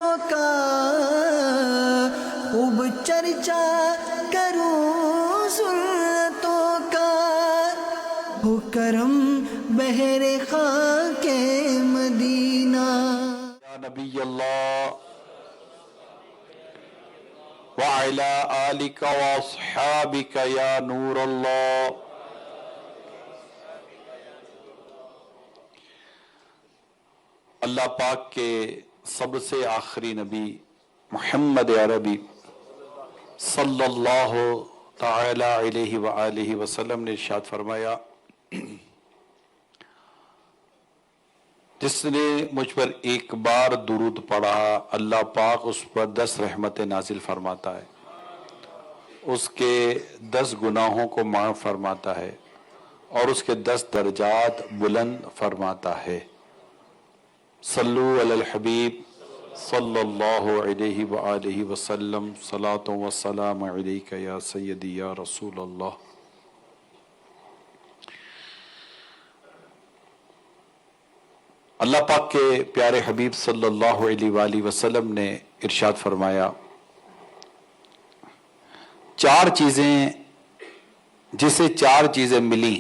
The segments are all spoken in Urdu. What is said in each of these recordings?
کا خوب چرچا کروں سنتوں کا، ہو کرم بہر خاک مدینہ۔ یا نبی اللہ وعلی آلک واصحابک یا نور اللہ۔ اللہ پاک کے سب سے آخری نبی محمد عربی صلی اللہ تعالی علیہ وآلہ وسلم نے ارشاد فرمایا، جس نے مجھ پر ایک بار درود پڑھا اللہ پاک اس پر 10 رحمتیں نازل فرماتا ہے، اس کے 10 گناہوں کو معاف فرماتا ہے اور اس کے 10 درجات بلند فرماتا ہے۔ صلو علی الحبیب صلی اللہ علیہ وآلہ وسلم، صلاۃ و سلام علیک یا سیدی یا رسول اللہ۔ اللہ پاک کے پیارے حبیب صلی اللہ علیہ وآلہ وسلم نے ارشاد فرمایا، 4 چیزیں جسے 4 چیزیں ملی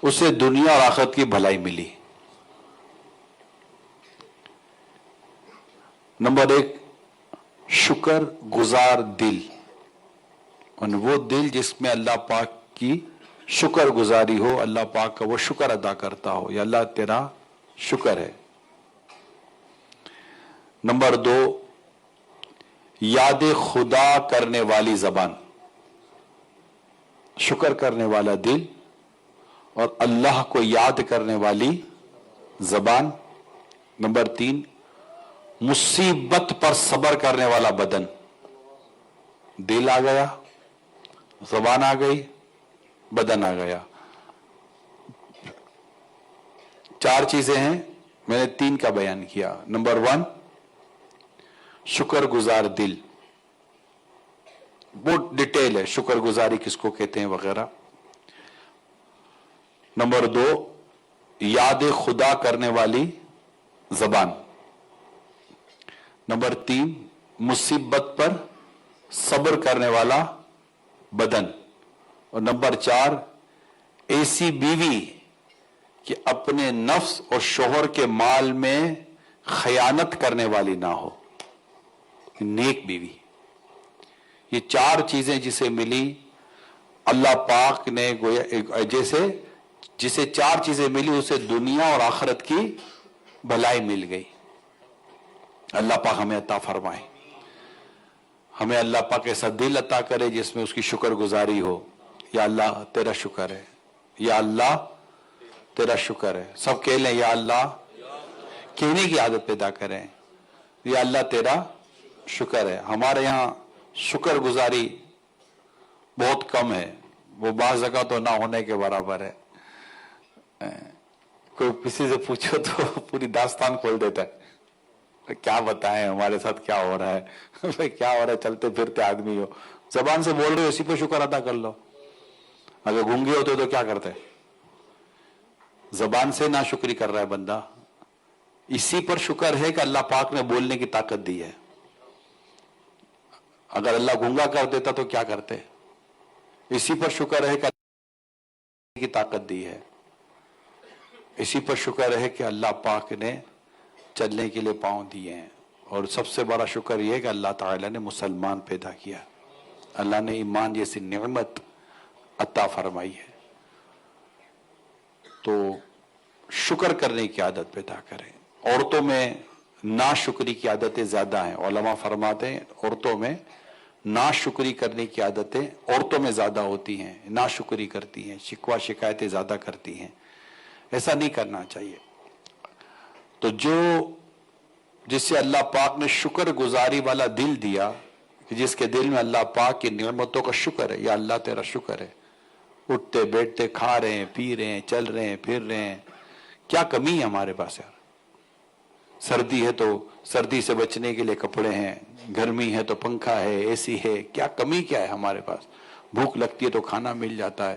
اسے دنیا اور آخرت کی بھلائی ملی۔ نمبر 1، شکر گزار دل، اور وہ دل جس میں اللہ پاک کی شکر گزاری ہو، اللہ پاک کا وہ شکر ادا کرتا ہو، یا اللہ تیرا شکر ہے۔ نمبر 2، یاد خدا کرنے والی زبان، شکر کرنے والا دل اور اللہ کو یاد کرنے والی زبان۔ نمبر 3، مصیبت پر صبر کرنے والا بدن، دل آ گیا، زبان آ گئی، بدن آ گیا۔ 4 چیزیں ہیں، میں نے 3 کا بیان کیا۔ نمبر 1، شکر گزار دل، بہت ڈیٹیل ہے شکر گزاری کس کو کہتے ہیں وغیرہ۔ نمبر 2، یاد خدا کرنے والی زبان۔ نمبر 3، مصیبت پر صبر کرنے والا بدن۔ اور نمبر 4، ایسی بیوی کہ اپنے نفس اور شوہر کے مال میں خیانت کرنے والی نہ ہو، نیک بیوی۔ یہ 4 چیزیں جسے ملی، اللہ پاک نے گویا جسے 4 چیزیں ملی اسے دنیا اور آخرت کی بھلائی مل گئی۔ اللہ پاک ہمیں عطا فرمائے، ہمیں اللہ پاک ایسا دل عطا کرے جس میں اس کی شکر گزاری ہو۔ یا اللہ تیرا شکر ہے، یا اللہ تیرا شکر ہے۔ سب کہہ لیں یا اللہ، کہنے کی عادت پیدا کریں، یا اللہ تیرا شکر ہے۔ ہمارے یہاں شکر گزاری بہت کم ہے، وہ بعض جگہ تو نہ ہونے کے برابر ہے۔ کوئی کسی سے پوچھو تو پوری داستان کھول دیتا ہے، کیا بتائیں ہمارے ساتھ کیا ہو رہا ہے، کیا ہو رہا ہے، چلتے پھرتے آدمی ہو، زبان سے بول رہے ہو، اسی پہ شکر ادا کر لو۔ اگر گونگے ہوتے تو کیا کرتے؟ زبان سے ناشکری کر رہا ہے بندہ، اسی پر شکر ہے کہ اللہ پاک نے بولنے کی طاقت دی ہے۔ اگر اللہ گونگا کر دیتا تو کیا کرتے؟ اسی پر شکر ہے کہ اللہ کی طاقت دی ہے، اسی پر شکر ہے کہ اللہ پاک نے چلنے کے لیے پاؤں دیے ہیں۔ اور سب سے بڑا شکر یہ ہے کہ اللہ تعالیٰ نے مسلمان پیدا کیا، اللہ نے ایمان جیسی نعمت عطا فرمائی ہے۔ تو شکر کرنے کی عادت پیدا کریں۔ عورتوں میں ناشکری کی عادتیں زیادہ ہیں، علماء فرماتے ہیں عورتوں میں ناشکری کرنے کی عادتیں عورتوں میں زیادہ ہوتی ہیں، ناشکری کرتی ہیں، شکوہ شکایتیں زیادہ کرتی ہیں۔ ایسا نہیں کرنا چاہیے۔ تو جس سے اللہ پاک نے شکر گزاری والا دل دیا، کہ جس کے دل میں اللہ پاک کی نعمتوں کا شکر ہے، یا اللہ تیرا شکر ہے، اٹھتے بیٹھتے کھا رہے ہیں، پی رہے ہیں، چل رہے ہیں، پھر رہے ہیں، کیا کمی ہے ہمارے پاس یار؟ سردی ہے تو سردی سے بچنے کے لیے کپڑے ہیں، گرمی ہے تو پنکھا ہے، اے سی ہے، کیا کمی کیا ہے ہمارے پاس؟ بھوک لگتی ہے تو کھانا مل جاتا ہے،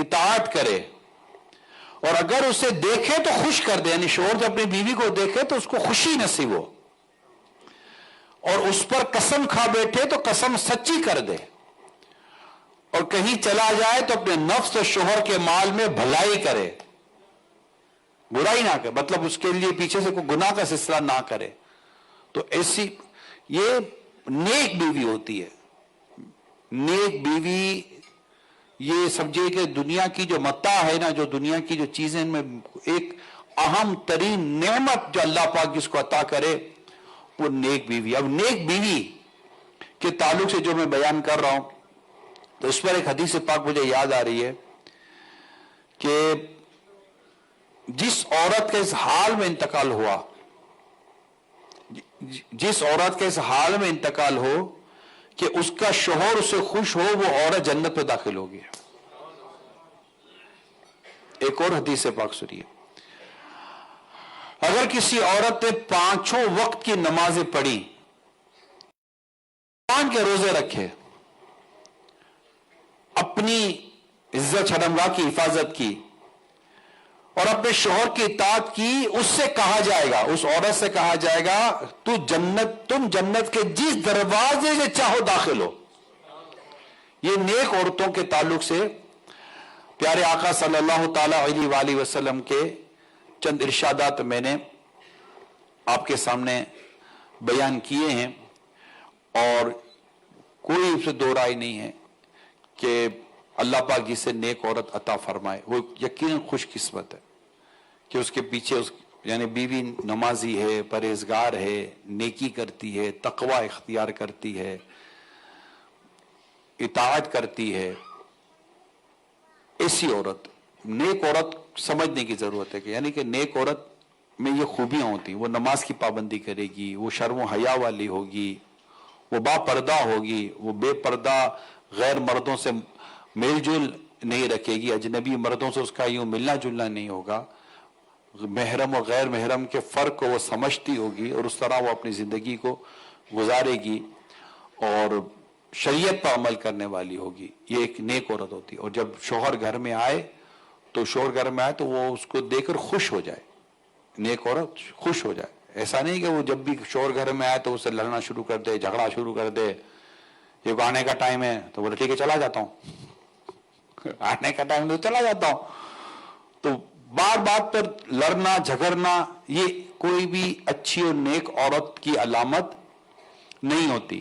اطاعت کرے، اور اگر اسے دیکھے تو خوش کر دے، یعنی شوہر جب اپنی بیوی کو دیکھے تو اس کو خوشی نصیب ہو، اور اس پر قسم کھا بیٹھے تو قسم سچی کر دے، اور کہیں چلا جائے تو اپنے نفس اور شوہر کے مال میں بھلائی کرے، برائی نہ کرے، مطلب اس کے لیے پیچھے سے کوئی گناہ کا سلسلہ نہ کرے. تو ایسی یہ نیک بیوی ہوتی ہے. نیک بیوی یہ سمجھے کہ دنیا کی جو متاع ہے نا، جو دنیا کی جو چیزیں میں ایک اہم ترین نعمت جو اللہ پاک جس کو عطا کرے وہ نیک بیوی. اب نیک بیوی کے تعلق سے جو میں بیان کر رہا ہوں تو اس پر ایک حدیث پاک مجھے یاد آ رہی ہے کہ جس عورت کا اس حال میں انتقال ہوا، جس عورت کا اس حال میں انتقال ہو کہ اس کا شوہر اسے خوش ہو، وہ عورت جنت میں داخل ہوگی. ایک اور حدیث پاک سنیے، اگر کسی عورت نے 5 وقت کی نمازیں پڑھی، رمضان کے روزے رکھے، اپنی عزت شرمگاہ کی حفاظت کی اور اپنے شوہر کی اطاعت کی، اس سے کہا جائے گا، اس عورت سے کہا جائے گا تم جنت کے جس دروازے سے چاہو داخل ہو. یہ نیک عورتوں کے تعلق سے پیارے آقا صلی اللہ تعالی علیہ وآلہ وسلم کے چند ارشادات میں نے آپ کے سامنے بیان کیے ہیں، اور کوئی اس سے دو رائے نہیں ہے کہ اللہ پاک جسے نیک عورت عطا فرمائے وہ یقیناً خوش قسمت ہے کہ اس کے پیچھے یعنی بیوی نمازی ہے، پرہیزگار ہے، نیکی کرتی ہے، تقوی اختیار کرتی ہے، اطاعت کرتی ہے. ایسی عورت، نیک عورت سمجھنے کی ضرورت ہے کہ یعنی کہ نیک عورت میں یہ خوبیاں ہوتی، وہ نماز کی پابندی کرے گی، وہ شرم و حیا والی ہوگی، وہ با پردہ ہوگی، وہ بے پردہ غیر مردوں سے میل جول نہیں رکھے گی، اجنبی مردوں سے اس کا یوں ملنا جلنا نہیں ہوگا، محرم اور غیر محرم کے فرق کو وہ سمجھتی ہوگی اور اس طرح وہ اپنی زندگی کو گزارے گی اور شریعت پر عمل کرنے والی ہوگی. یہ ایک نیک عورت ہوتی ہے. اور جب شوہر گھر میں آئے تو وہ اس کو دیکھ کر خوش ہو جائے. نیک عورت خوش ہو جائے. ایسا نہیں کہ وہ جب بھی شوہر گھر میں آئے تو اسے لڑنا شروع کر دے، جھگڑا شروع کر دے. یہ آنے کا ٹائم ہے تو بولے ٹھیک ہے چلا جاتا ہوں، آنے کا ٹائم تو چلا جاتا ہوں. تو بار بات پر لڑنا جھگڑنا یہ کوئی بھی اچھی اور نیک عورت کی علامت نہیں ہوتی.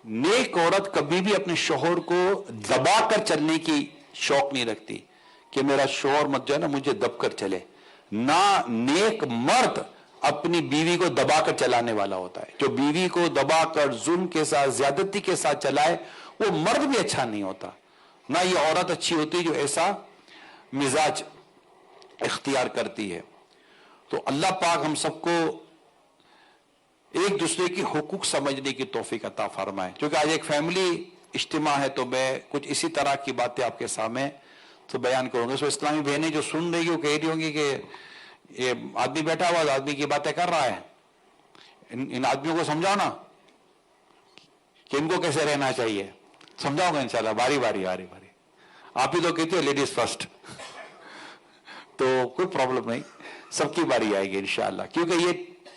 نیک عورت کبھی بھی اپنے شوہر کو دبا کر چلنے کی شوق نہیں رکھتی کہ میرا شوہر مت جو ہے نا مجھے دب کر چلے. نہ نیک مرد اپنی بیوی کو دبا کر چلانے والا ہوتا ہے. جو بیوی کو دبا کر ظلم کے ساتھ زیادتی کے ساتھ چلائے وہ مرد بھی اچھا نہیں ہوتا. نہ یہ عورت اچھی ہوتی جو ایسا مزاج اختیار کرتی ہے. تو اللہ پاک ہم سب کو ایک دوسرے کی حقوق سمجھنے کی توفیق عطا فرمائے. کیونکہ آج ایک فیملی اجتماع ہے تو میں کچھ اسی طرح کی باتیں آپ کے سامنے تو بیان کروں گا. سو اسلامی بہنیں جو سن رہی ہو کہہ رہی ہوں گی کہ یہ آدمی بیٹھا ہوا آدمی کی باتیں کر رہا ہے، ان آدمیوں کو سمجھاؤ نا کہ ان کو کیسے رہنا چاہیے. سمجھاؤ گا انشاءاللہ باری باری. آپ ہی تو کہتے ہو لیڈیز فرسٹ، تو کوئی پرابلم نہیں، سب کی باری آئے گی انشاءاللہ. کیونکہ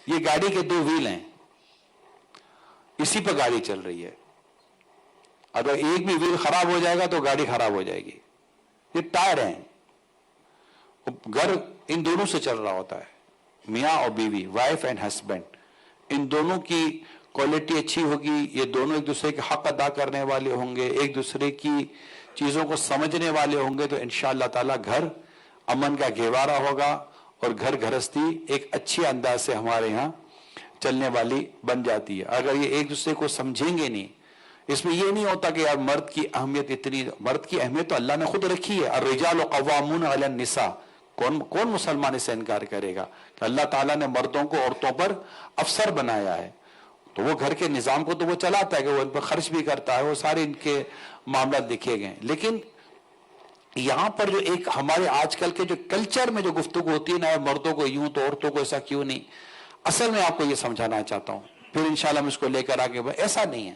یہ گاڑی کے 2 ویل ہیں، اسی پہ گاڑی چل رہی ہے. اگر ایک بھی ویل خراب ہو جائے گا تو گاڑی خراب ہو جائے گی. یہ ٹائر ہیں، گھر ان دونوں سے چل رہا ہوتا ہے، میاں اور بیوی، وائف اینڈ ہسبینڈ. ان دونوں کی کوالٹی اچھی ہوگی، یہ دونوں ایک دوسرے کے حق ادا کرنے والے ہوں گے، ایک دوسرے کی چیزوں کو سمجھنے والے ہوں گے، تو انشاءاللہ تعالی گھر امن کا گہوارہ ہوگا اور گھر گھرستی ایک اچھی انداز سے ہمارے ہاں چلنے والی بن جاتی ہے. اگر یہ ایک دوسرے کو سمجھیں گے نہیں، اس میں یہ نہیں ہوتا کہ یار مرد کی اہمیت اتنی، مرد کی اہمیت تو اللہ نے خود رکھی ہے. الرجال قوامون علی النساء، کون مسلمان سے انکار کرے گا کہ اللہ تعالیٰ نے مردوں کو عورتوں پر افسر بنایا ہے. تو وہ گھر کے نظام کو تو وہ چلاتا ہے کہ وہ ان پر خرچ بھی کرتا ہے، وہ سارے ان کے معاملات لکھے گئے. لیکن یہاں پر جو ایک ہمارے آج کل کے جو کلچر میں جو گفتگو ہوتی ہے نا، مردوں کو یوں تو عورتوں کو ایسا کیوں نہیں، اصل میں آپ کو یہ سمجھانا چاہتا ہوں، پھر انشاءاللہ ہم اس کو لے کر آگے ایسا نہیں ہے.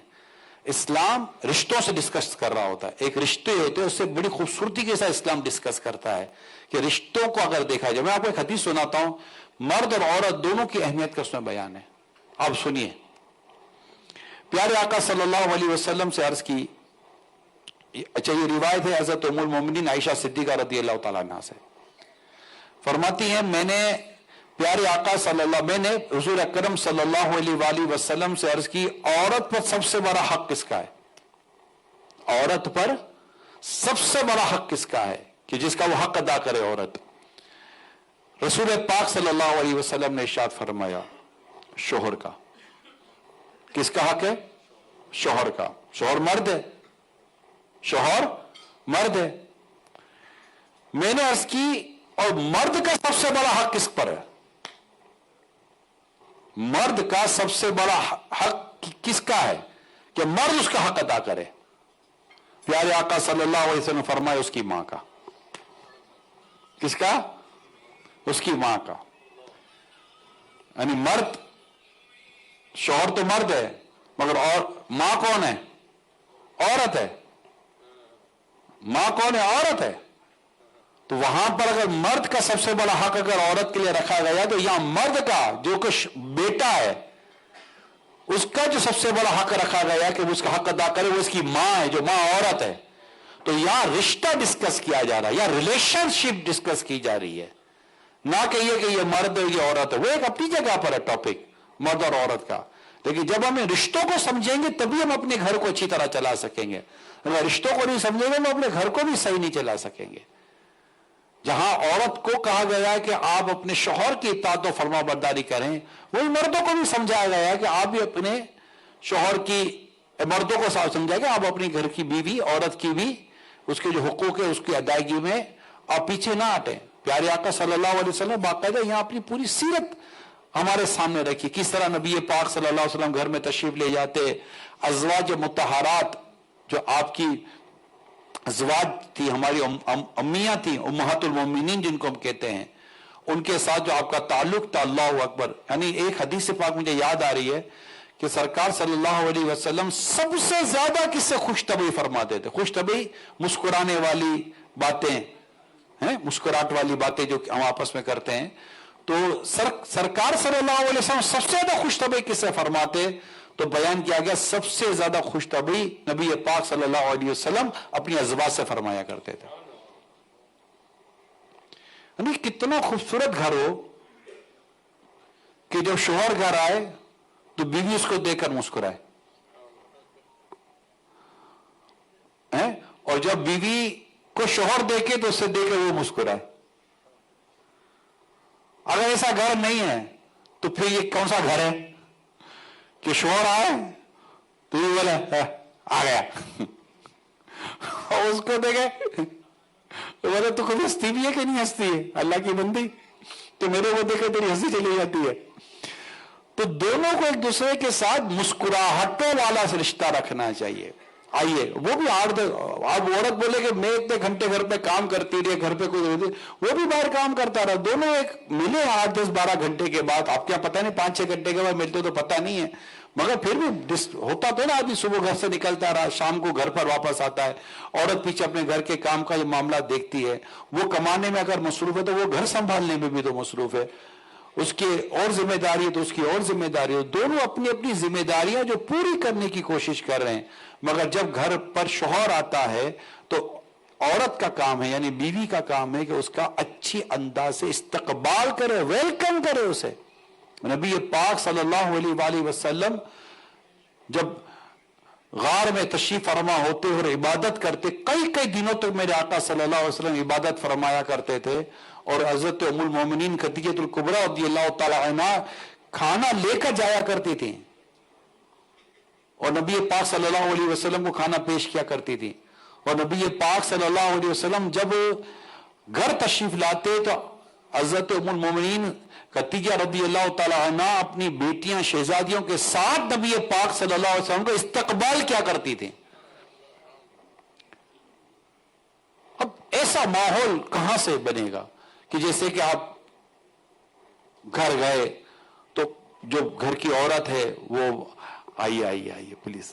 اسلام رشتوں سے ڈسکس کر رہا ہوتا ہے. ایک رشتے ہوتے ہیں اس سے بڑی خوبصورتی کے ساتھ اسلام ڈسکس کرتا ہے کہ رشتوں کو اگر دیکھا جائے. میں آپ کو ایک حدیث سناتا ہوں, مرد اور عورت دونوں کی اہمیت کا اس میں بیان ہے. آپ سنیے. پیارے آقا صلی اللہ علیہ وسلم سے عرض کی, اچھا یہ روایت ہے حضرت ام المومنین عائشہ صدیقہ رضی اللہ تعالیٰ عنہا سے, فرماتی ہیں میں نے حضور اکرم صلی اللہ علیہ وآلہ وسلم سے عرض کی, عورت پر سب سے بڑا حق کس کا ہے؟ عورت پر سب سے بڑا حق کس کا ہے کہ جس کا وہ حق ادا کرے عورت؟ رسول پاک صلی اللہ علیہ وسلم نے ارشاد فرمایا, شوہر کا. کس کا حق ہے؟ شوہر کا. شوہر مرد ہے, شوہر مرد ہے. میں نے عرض کی اور مرد کا سب سے بڑا حق کس پر ہے؟ مرد کا سب سے بڑا حق کس کا ہے کہ مرد اس کا حق ادا کرے؟ پیارے آقا صلی اللہ علیہ وسلم فرمائے اس کی ماں کا. کس کا؟ اس کی ماں کا. یعنی مرد, شوہر تو مرد ہے مگر ماں کون ہے؟ عورت ہے. ماں کون ہے؟ عورت ہے. تو وہاں پر اگر مرد کا سب سے بڑا حق اگر عورت کے لیے رکھا گیا تو یہاں مرد کا جو کہ بیٹا ہے اس کا جو سب سے بڑا حق رکھا گیا کہ وہ اس کا حق ادا کرے, وہ اس کی ماں ہے جو ماں عورت ہے. تو یہاں رشتہ ڈسکس کیا جا رہا ہے, یہاں ریلیشن شپ ڈسکس کی جا رہی ہے, نہ کہ یہ مرد ہے یہ عورت ہے. وہ ایک اپنی جگہ پر ہے ٹاپک مرد اور عورت کا, لیکن جب ہم رشتوں کو سمجھیں گے تبھی ہم اپنے گھر کو اچھی طرح چلا سکیں گے. اگر رشتوں کو نہیں سمجھیں گے ہم اپنے گھر کو بھی صحیح نہیں چلا سکیں گے. جہاں عورت کو کہا گیا ہے کہ آپ اپنے شوہر کی اطاعت و فرما برداری کریں, وہی مردوں کو بھی سمجھایا گیا ہے کہ آپ بھی اپنے شوہر کی, مردوں کو سمجھا کہ آپ اپنی گھر کی بیوی عورت کی بھی اس کے جو حقوق ہے اس کی ادائیگی میں آپ پیچھے نہ ہٹیں. پیارے آقا صلی اللہ علیہ وسلم باقاعدہ یہاں اپنی پوری سیرت ہمارے سامنے رکھی, کس طرح نبی پاک صلی اللہ علیہ وسلم گھر میں تشریف لے جاتے, ازواج مطہرات جو آپ کی ازواج تھی, ہماری امیاں تھیں, امہات المومنین جن کو ہم کہتے ہیں, ان کے ساتھ جو آپ کا تعلق تھا, اللہ اکبر. یعنی ایک حدیث پاک مجھے یاد آ رہی ہے کہ سرکار صلی اللہ علیہ وسلم سب سے زیادہ کس سے خوش طبعی فرماتے تھے؟ خوش طبعی مسکرانے والی باتیں, مسکراہٹ والی باتیں جو ہم آپس میں کرتے ہیں. تو سرکار صلی اللہ علیہ وسلم سب سے زیادہ خوش طبعی کس سے فرماتے؟ تو بیان کیا گیا سب سے زیادہ خوش طبعی نبی پاک صلی اللہ علیہ وسلم اپنی ازواج سے فرمایا کرتے تھے. یعنی کتنا خوبصورت گھر ہو کہ جب شوہر گھر آئے تو بیوی اس کو دیکھ کر مسکرائے, اور جب بیوی کو شوہر دیکھے تو اس سے دیکھ کر وہ مسکرائے. اگر ایسا گھر نہیں ہے تو پھر یہ کون سا گھر ہے کہ شوہر آئے تو یہ بولے آ گیا اور اس کو دیکھے تو بولے تو خود ہنستی بھی ہے کہ نہیں ہنستی ہے, اللہ کی بندی تو میرے کو دیکھے تیری ہنسی چلی جاتی ہے. تو دونوں کو ایک دوسرے کے ساتھ مسکراہٹوں والا سے رشتہ رکھنا چاہیے. آئیے وہ بھی آپ عورت بولے کہ میں اتنے گھنٹے گھر پہ کام کرتی رہی, گھر پہ کوئی وہ بھی باہر کام کرتا رہا, دونوں ایک ملے 8-10-12 گھنٹے کے بعد. آپ کیا پتہ نہیں 5-6 گھنٹے کے بعد ملتے تو پتہ نہیں ہے, مگر پھر بھی ہوتا تو نا آدمی صبح گھر سے نکلتا رہا, شام کو گھر پر واپس آتا ہے, عورت پیچھے اپنے گھر کے کام کا یہ معاملہ دیکھتی ہے. وہ کمانے میں اگر مصروف ہے تو وہ گھر سنبھالنے میں بھی تو مصروف ہے, اس کی اور ذمہ داری ہے تو اس کی اور ذمہ داری ہے. دونوں اپنی اپنی ذمہ داریاں جو پوری کرنے کی کوشش کر رہے ہیں, مگر جب گھر پر شوہر آتا ہے تو عورت کا کام ہے یعنی بیوی کا کام ہے کہ اس کا اچھی انداز سے استقبال کرے, ویلکم کرے اسے. نبی پاک صلی اللہ علیہ وآلہ وسلم جب غار میں تشریف فرما ہوتے اور عبادت کرتے, کئی دنوں تک میرے آقا صلی اللہ علیہ وسلم عبادت فرمایا کرتے تھے, اور حضرت ام المومنین خدیجہ الکبریٰ رضی اللہ تعالی عنہا کھانا لے کر جایا کرتی تھی اور نبی پاک صلی اللہ علیہ وسلم کو کھانا پیش کیا کرتی تھی. اور نبی پاک صلی اللہ علیہ وسلم جب گھر تشریف لاتے تو حضرت ام المومنین خدیجہ رضی اللہ تعالی عنہ اپنی بیٹیاں شہزادیوں کے ساتھ نبی پاک صلی اللہ علیہ وسلم کو استقبال کیا کرتی تھی. اب ایسا ماحول کہاں سے بنے گا کہ جیسے کہ آپ گھر گئے تو جو گھر کی عورت ہے وہ آئیے پلیز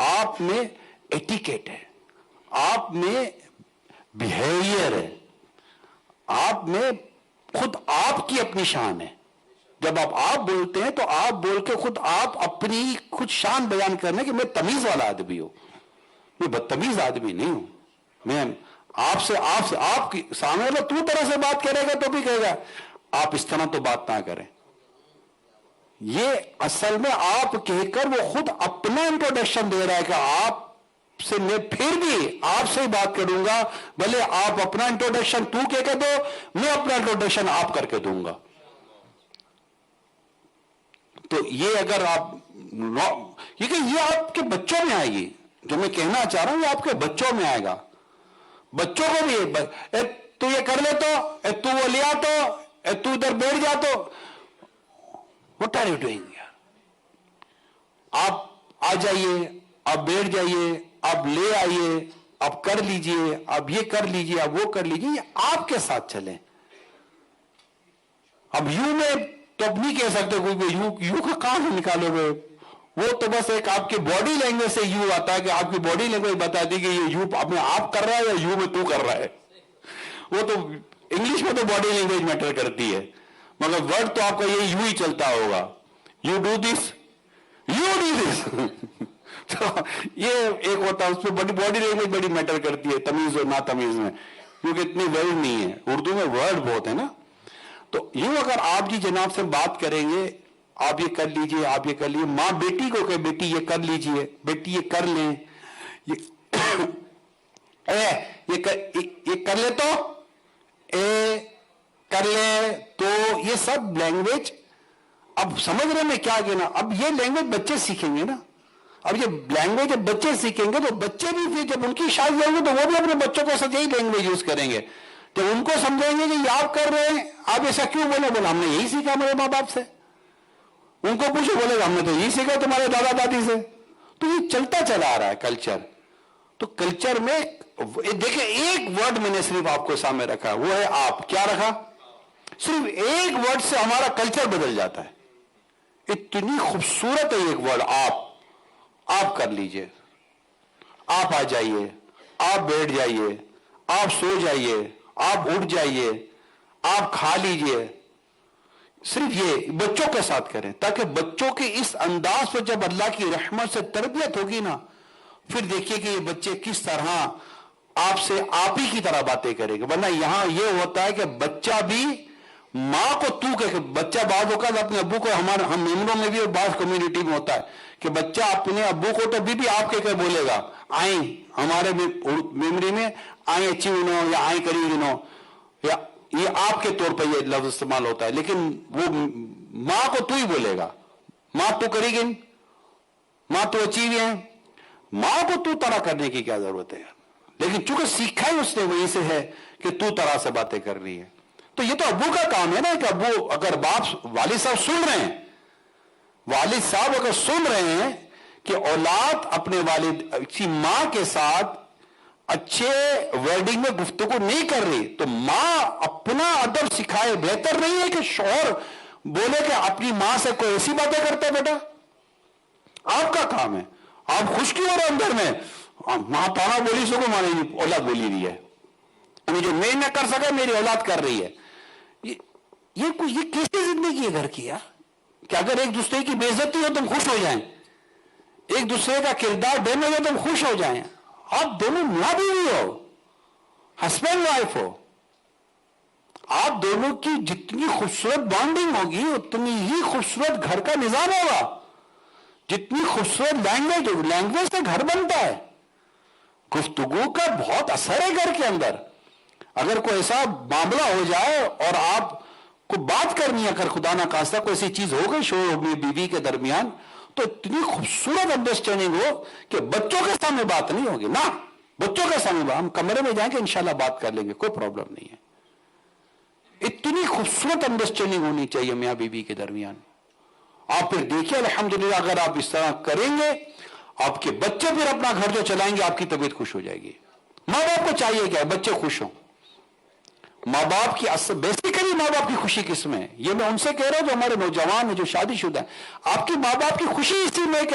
آپ میں ایٹیکیٹ ہے, آپ میں بیہیویئر ہے, آپ میں خود آپ کی اپنی شان ہے. جب آپ بولتے ہیں تو آپ بول کے خود آپ اپنی خود شان بیان کرنے کہ میں تمیز والا آدمی ہوں, میں بدتمیز آدمی نہیں ہوں. میں آپ کی سامنے والا تو طرح سے بات کرے گا تو بھی کہے گا آپ اس طرح تو بات نہ کریں. یہ اصل میں آپ کہہ کر وہ خود اپنا انٹروڈکشن دے رہا ہے کہ آپ سے میں پھر بھی آپ سے ہی بات کروں گا, بھلے آپ اپنا انٹروڈکشن تو کہہ کے دو, میں اپنا انٹروڈکشن آپ کر کے دوں گا. تو یہ اگر آپ یہ آپ کے بچوں میں آئے گی, جو میں کہنا چاہ رہا ہوں یہ آپ کے بچوں میں آئے گا. بچوں کو بھی تو یہ کر لے تو وہ لیا تو ادھر بیٹھ جا تو what are you doing here? آپ آ جائیے, آپ بیٹھ جائیے, آپ لے آئیے, آپ کر لیجئے, آپ یہ کر لیجئے, آپ وہ کر لیجئے. یہ آپ کے ساتھ چلیں. اب یوں میں تو اب نہیں کہہ سکتے کوئی یوں کا کہاں سے نکالو گے, وہ تو بس ایک آپ کی باڈی لینگویج سے یوں آتا ہے کہ آپ کی باڈی لینگویج بتاتی کہ یہ یوں اپنے آپ کر رہا ہے یا یوں میں تو کر رہا ہے. وہ تو انگلش میں تو باڈی لینگویج میٹر کرتی ہے, مگر ورڈ تو آپ کا یہ یوں ہی چلتا ہوگا, you do this, you do this. تو یہ ایک ہوتا ہے, اس پہ باڈی لینگویج بڑی میٹر کرتی ہے تمیز اور نا تمیز میں, کیونکہ اتنی ورڈ نہیں ہے. اردو میں ورڈ بہت ہے نا. تو یوں اگر آپ جی جناب سے بات کریں گے, آپ یہ کر لیجئے, آپ یہ کر لیجئے, ماں بیٹی کو کہ بیٹی یہ کر لیجئے, بیٹی یہ کر لیں, یہ کر لے تو کر لے تو, یہ سب لینگویج اب سمجھ رہے میں کیا کہنا. اب یہ لینگویج بچے سیکھیں گے نا, اب یہ لینگویج جب بچے سیکھیں گے تو بچے بھی پھر جب ان کی شادی ہوں گی تو وہ بھی اپنے بچوں کو ساتھ یہی لینگویج یوز کریں گے. جب ان کو سمجھیں گے کہ یہ آپ کر رہے ہیں, آپ ایسا کیوں بولے, بولا ہم نے یہی سیکھا ہمارے ماں باپ سے. ان کو پوچھو, بولے گا ہم نے تو یہی سیکھا تمہارے دادا دادی سے. تو یہ چلتا چلا آ رہا ہے کلچر. تو کلچر میں دیکھیں ایک ورڈ میں نے صرف آپ کو سامنے رکھا, وہ ہے آپ. کیا رکھا؟ صرف ایک ورڈ سے ہمارا کلچر بدل جاتا ہے. اتنی خوبصورت ہے ایک ورڈ آپ. آپ کر لیجئے, آپ آ جائیے, آپ بیٹھ جائیے, آپ سو جائیے, آپ اٹھ جائیے, آپ کھا لیجئے. صرف یہ بچوں کے ساتھ کریں, تاکہ بچوں کے اس انداز پہ جب اللہ کی رحمت سے تربیت ہوگی نا, پھر دیکھیے کہ یہ بچے کس طرح آپ سے آپ ہی کی طرح باتیں کریں گے. ورنہ یہاں یہ ہوتا ہے کہ بچہ بھی ماں کو تو کہ بچہ بعض اوقات اپنے ابو کو, ہم میمروں میں بھی اور بعض کمیونٹی میں ہوتا ہے کہ بچہ اپنے ابو کو تو بھی آپ کے بولے گا آئیں, ہمارے میموری میں آئیں اچھی انہوں یا آئیں کری انہوں, یا یہ آپ کے طور پہ یہ لفظ استعمال ہوتا ہے. لیکن وہ ماں کو تو ہی بولے گا, ماں تو کرے گی, ماں تو اچھی ہوئی ہے, ماں کو تو طرح کرنے کی کیا ضرورت ہے. لیکن چونکہ سیکھا ہی اس نے وہیں سے ہے کہ تو طرح سے باتیں کر رہی ہے. تو یہ تو ابو کا کام ہے نا کہ ابو اگر باپ والد صاحب سن رہے ہیں, والد صاحب اگر سن رہے ہیں کہ اولاد اپنے والد کی ماں کے ساتھ اچھے ورڈنگ میں گفتگو نہیں کر رہی, تو ماں اپنا ادب سکھائے. بہتر نہیں ہے کہ شوہر بولے کہ اپنی ماں سے کوئی ایسی باتیں کرتا ہے. بیٹا آپ کا کام ہے, آپ خوش کیوں ہو رہے اندر میں, ماں پانا بولی سکو, ماں نے اولاد بولی رہی ہے, جو میں نہ کر سکا میری اولاد کر رہی ہے. یہ کیسی زندگی ہے گھر کی یار, کہ اگر ایک دوسرے کی بے عزتی ہو تم خوش ہو جائیں, ایک دوسرے کا کردار ڈیمیج ہو تم خوش ہو جائیں. آپ دونوں میاں بیوی ہو, ہسبینڈ وائف ہو, آپ دونوں کی جتنی خوبصورت بانڈنگ ہوگی اتنی ہی خوبصورت گھر کا نظام ہوگا. جتنی خوبصورت لینگویج سے گھر بنتا ہے. گفتگو کا بہت اثر ہے گھر کے اندر. اگر کوئی ایسا معاملہ ہو جائے اور آپ کو بات کرنی ہے, اگر خدا نہ خواستہ کوئی ایسی چیز ہو گئی شوہر اور بیوی کے درمیان, تو اتنی خوبصورت انڈرسٹینڈنگ ہو کہ بچوں کے سامنے بات نہیں ہوگی نا. بچوں کے سامنے ہم کمرے میں جائیں گے انشاءاللہ بات کر لیں گے, کوئی پرابلم نہیں ہے. اتنی خوبصورت انڈرسٹینڈنگ ہونی چاہیے میاں بیوی کے درمیان. آپ پھر دیکھیے الحمدللہ اگر آپ اس طرح کریں گے, آپ کے بچے پھر اپنا گھر جو چلائیں گے, آپ کی طبیعت خوش ہو جائے گی. ماں باپ کو چاہیے کیا, بچے خوش ہوں. ماں باپ کی بیسیکلی ماں باپ کی خوشی کس میں ہے, یہ میں ان سے کہہ رہا ہوں جو ہمارے نوجوان ہیں, جو شادی شدہ ہیں. آپ کی ماں باپ کی خوشی اسی میں کہ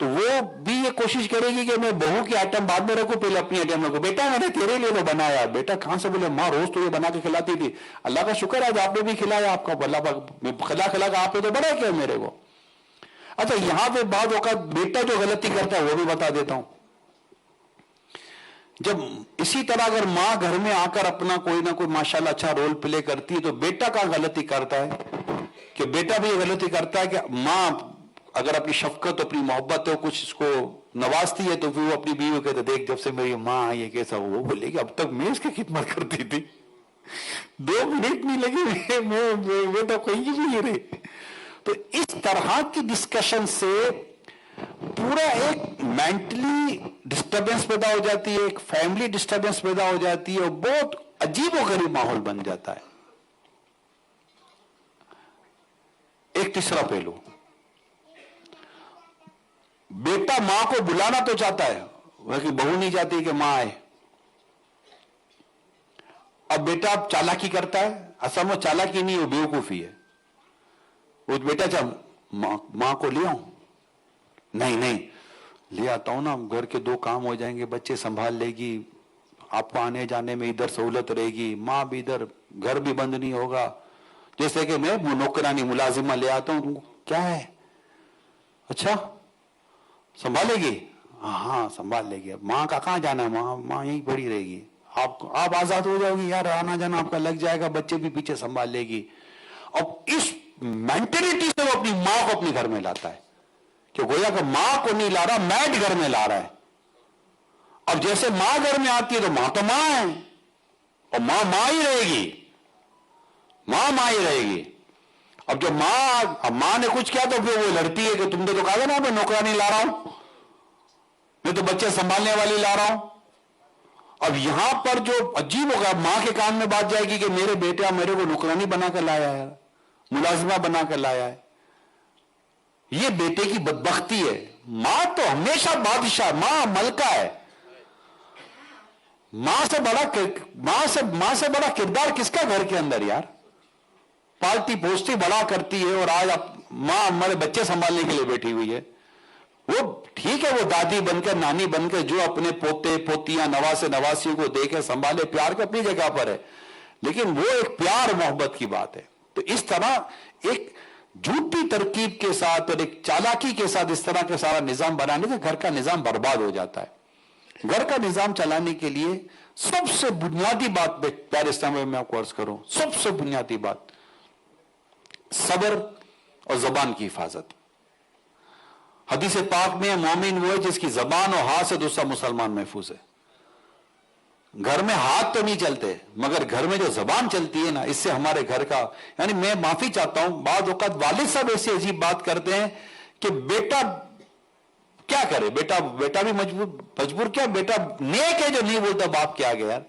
تو وہ بھی یہ کوشش کرے گی کہ میں بہو کی آئٹم بعد میں رکھوں, پہلے اپنی آئٹم رکھوں. بیٹا میں نے تیرے لیے تو بنایا. بیٹا کہاں سے بولے, ماں روز تو یہ بنا کے کھلاتی تھی. اللہ کا شکر ہے آپ نے بھی کھلایا, آپ کا اللہ کھلا کے آپ نے تو بڑا کیا میرے کو. اچھا یہاں پہ بعض اوقات بیٹا جو غلطی کرتا ہے وہ بھی بتا دیتا ہوں. جب اسی طرح اگر ماں گھر میں آ کر اپنا کوئی نہ کوئی ماشاءاللہ اچھا رول پلے کرتی ہے, تو بیٹا کا غلطی کرتا ہے کہ بیٹا بھی یہ غلطی کرتا ہے کہ ماں اگر اپنی شفقت اپنی محبت ہو کچھ اس کو نوازتی ہے, تو پھر وہ اپنی بیوی کو کہتے دیکھ جب سے میری ماں آئی ہے کیسا. وہ بولے کہ اب تک میں اس کی خدمت کرتی تھی, 2 منٹ نہیں لگے, میں تو کہیں بھی نہیں رہی. تو اس طرح کی ڈسکشن سے پورا ایک مینٹلی ڈسٹربنس پیدا ہو جاتی ہے, ایک فیملی ڈسٹربنس پیدا ہو جاتی ہے, اور بہت عجیب و غریب ماحول بن جاتا ہے. ایک تیسرا پہلو, بیٹا ماں کو بلانا تو چاہتا ہے, وہ بہو نہیں چاہتی کہ ماں آئے. اب بیٹا چالاکی کرتا ہے, اصل میں چالاکی نہیں, وہ بیوقوفی ہے. وہ بیٹا ماں کو لے آؤں, نہیں لے آتا ہوں نا, گھر کے 2 کام ہو جائیں گے, بچے سنبھال لے گی, آپ کو آنے جانے میں ادھر سہولت رہے گی, ماں بھی ادھر, گھر بھی بند نہیں ہوگا. جیسے کہ میں نوکرانی ملازمہ لے آتا ہوں, کیا ہے, اچھا سنبھالے گی, ہاں سنبھال لے گی. ماں کا کہاں جانا ہے, ماں یہیں پڑی رہے گی, آپ آزاد ہو جاؤ گی یار, آنا جانا آپ کا لگ جائے گا, بچے بھی پیچھے سنبھال لے گی. اب اس مینٹلٹی سے وہ اپنی ماں کو اپنے گھر میں لاتا ہے کہ گویا کہ ماں کو نہیں لا رہا, میٹ گھر میں لا رہا ہے. اب جیسے ماں گھر میں آتی ہے تو ماں ہے, اور ماں ہی رہے گی, ماں ہی رہے گی. اب جب ماں نے کچھ کیا تو پھر وہ لڑتی ہے کہ تم نے تو کہا تھا نا میں نوکرانی لا رہا ہوں, میں تو بچے سنبھالنے والی لا رہا ہوں. اب یہاں پر جو عجیب ہوگا, ماں کے کان میں بات جائے گی کہ میرے بیٹا میرے کو نوکرانی بنا کر لایا ہے, ملازمہ بنا کر لایا ہے. یہ بیٹے کی بدبختی ہے. ماں تو ہمیشہ بادشاہ, ماں ملکہ ہے. ماں سے بڑا کردار کس کا گھر کے اندر یار, پالتی پوستی بڑا کرتی ہے, اور آج ماں ہمارے بچے سنبھالنے کے لیے بیٹھی ہوئی ہے. وہ ٹھیک ہے, وہ دادی بن کر نانی بن کر جو اپنے پوتے پوتیاں نواسے نواسیوں کو دیکھے سنبھالے, پیار کے اپنی جگہ پر ہے, لیکن وہ ایک پیار محبت کی بات ہے. تو اس طرح ایک جھوٹی ترکیب کے ساتھ اور ایک چالاکی کے ساتھ اس طرح کا سارا نظام بنانے سے گھر کا نظام برباد ہو جاتا ہے. گھر کا نظام چلانے کے لیے سب سے بنیادی بات پیارے اسلام میں آپ کو عرض کروں, سب سے بنیادی بات صبر اور زبان کی حفاظت. حدیث پاک میں مومن وہ ہے جس کی زبان اور ہاتھ سے دوسرا مسلمان محفوظ ہے. گھر میں ہاتھ تو نہیں چلتے, مگر گھر میں جو زبان چلتی ہے نا, اس سے ہمارے گھر کا, یعنی میں معافی چاہتا ہوں, بعض اوقات والد صاحب ایسی عجیب بات کرتے ہیں کہ بیٹا کیا کرے, بیٹا بھی مجبور کیا, بیٹا نیک ہے جو نہیں بولتا باپ کے آگے یار,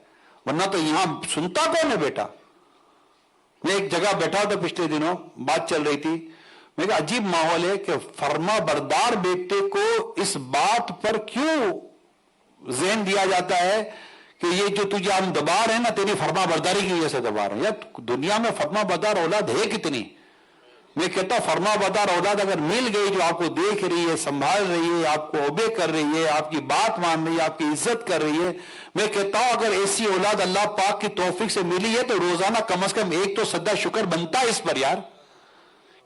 ورنہ تو یہاں سنتا کون ہے بیٹا. میں ایک جگہ بیٹھا تھا پچھلے دنوں, بات چل رہی تھی, میں کہا عجیب ماحول ہے کہ فرما بردار بیٹے کو اس بات پر کیوں ذہن دیا جاتا ہے کہ یہ جو تجھے ہم دبا رہے ہیں نا تیری فرما برداری کی وجہ سے دبا رہے ہیں. یار دنیا میں فرما بردار اولاد ہے کتنی. میں کہتا ہوں فرما بردار اولاد اگر مل گئی جو آپ کو دیکھ رہی ہے, سنبھال رہی ہے, آپ کو اوبے کر رہی ہے, آپ کی بات مان رہی ہے, آپ کی عزت کر رہی ہے, میں کہتا ہوں اگر ایسی اولاد اللہ پاک کی توفیق سے ملی ہے تو روزانہ کم از کم ایک تو سدا شکر بنتا ہے اس پر یار,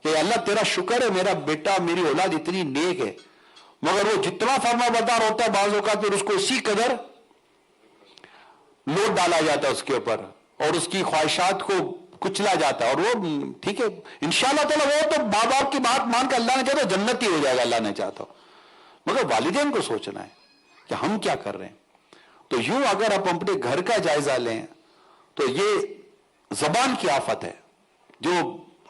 کہ اللہ تیرا شکر ہے میرا بیٹا میری اولاد اتنی نیک ہے. مگر وہ جتنا فرما بردار ہوتا ہے بعض اوقات پھر اس کو اسی قدر لوڈ ڈالا جاتا ہے اس کے اوپر, اور اس کی خواہشات کو کچلا جاتا ہے. اور وہ ٹھیک ہے انشاءاللہ تعالی وہ تو ماں باپ کی بات مان کر اللہ نے چاہتا جنت ہی ہو جائے گا, اللہ نے چاہتا, مگر والدین کو سوچنا ہے کہ ہم کیا کر رہے ہیں. تو یوں اگر آپ اپنے گھر کا جائزہ لیں تو یہ زبان کی آفت ہے جو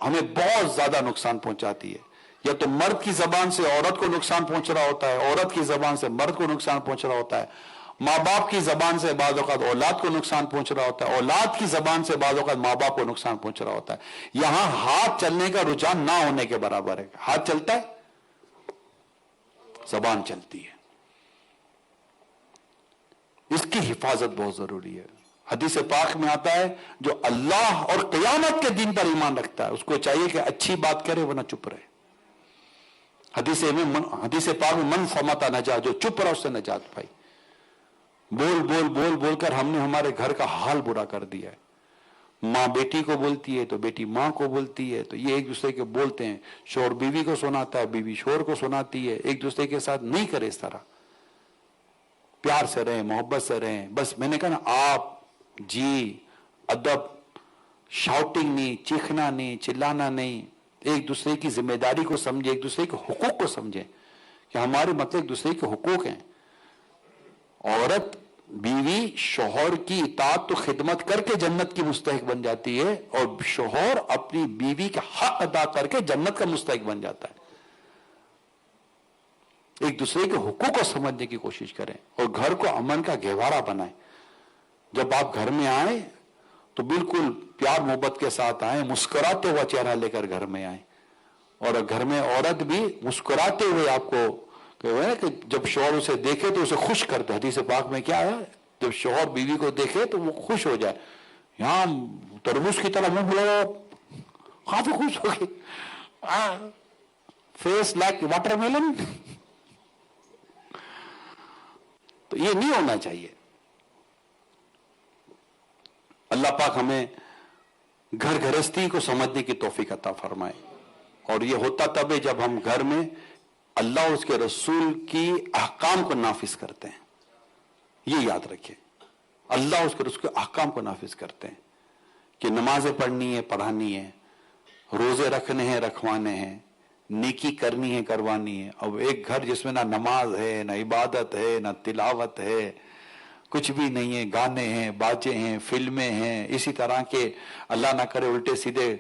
ہمیں بہت زیادہ نقصان پہنچاتی ہے. یا تو مرد کی زبان سے عورت کو نقصان پہنچ رہا ہوتا ہے, عورت کی زبان سے مرد کو نقصان پہنچ رہا ہوتا ہے, ماں باپ کی زبان سے بعض اوقات اولاد کو نقصان پہنچ رہا ہوتا ہے, اولاد کی زبان سے بعض اوقات ماں باپ کو نقصان پہنچ رہا ہوتا ہے. یہاں ہاتھ چلنے کا رجحان نہ ہونے کے برابر ہے. ہاتھ چلتا ہے, زبان چلتی ہے, اس کی حفاظت بہت ضروری ہے. حدیث پاک میں آتا ہے جو اللہ اور قیامت کے دن پر ایمان رکھتا ہے اس کو چاہیے کہ اچھی بات کرے ورنہ چپ رہے. حدیث پاک میں من فمتا نجات، جو چپ رہا اس سے نجات پائی. بول بول بول بول کر ہم نے ہمارے گھر کا حال برا کر دیا ہے. ماں بیٹی کو بولتی ہے تو بیٹی ماں کو بولتی ہے، تو یہ ایک دوسرے کے بولتے ہیں. شوہر بیوی کو سناتا ہے، بیوی شوہر کو سناتی ہے. ایک دوسرے کے ساتھ نہیں کرے اس طرح، پیار سے رہیں، محبت سے رہیں. بس میں نے کہا نا، آپ جی ادب، شاؤٹنگ نہیں، چیخنا نہیں، چلانا نہیں. ایک دوسرے کی ذمہ داری کو سمجھیں، ایک دوسرے کے حقوق کو سمجھیں کہ ہمارے مطلب ایک دوسرے کے حقوق ہیں. عورت بیوی شوہر کی اطاعت تو خدمت کر کے جنت کی مستحق بن جاتی ہے، اور شوہر اپنی بیوی کا حق ادا کر کے جنت کا مستحق بن جاتا ہے. ایک دوسرے کے حقوق کو سمجھنے کی کوشش کریں اور گھر کو امن کا گہوارہ بنائیں. جب آپ گھر میں آئیں تو بالکل پیار محبت کے ساتھ آئیں، مسکراتے ہوا چہرہ لے کر گھر میں آئیں. اور گھر میں عورت بھی مسکراتے ہوئے آپ کو کہ جب شوہر اسے دیکھے تو اسے خوش کرتے. حدیث پاک میں کیا ہے، جب شوہر بیوی کو دیکھے تو وہ خوش ہو جائے. یہاں تربوز کی طرح منہ کھلا کافی خوش ہو گئی، فیس لائک واٹر میلن. تو یہ نہیں ہونا چاہیے. اللہ پاک ہمیں گھر گھرستی کو سمجھنے کی توفیق عطا فرمائے. اور یہ ہوتا تب ہے جب ہم گھر میں اللہ اور اس کے رسول کی احکام کو نافذ کرتے ہیں. یہ یاد رکھیں، اللہ اور اس کے رسول کے احکام کو نافذ کرتے ہیں کہ نمازیں پڑھنی ہے، پڑھانی ہے، روزے رکھنے ہیں، رکھوانے ہیں، نیکی کرنی ہے، کروانی ہے. اب ایک گھر جس میں نہ نماز ہے، نہ عبادت ہے، نہ تلاوت ہے، کچھ بھی نہیں ہے، گانے ہیں، باجے ہیں، فلمیں ہیں، اسی طرح کے اللہ نہ کرے الٹے سیدھے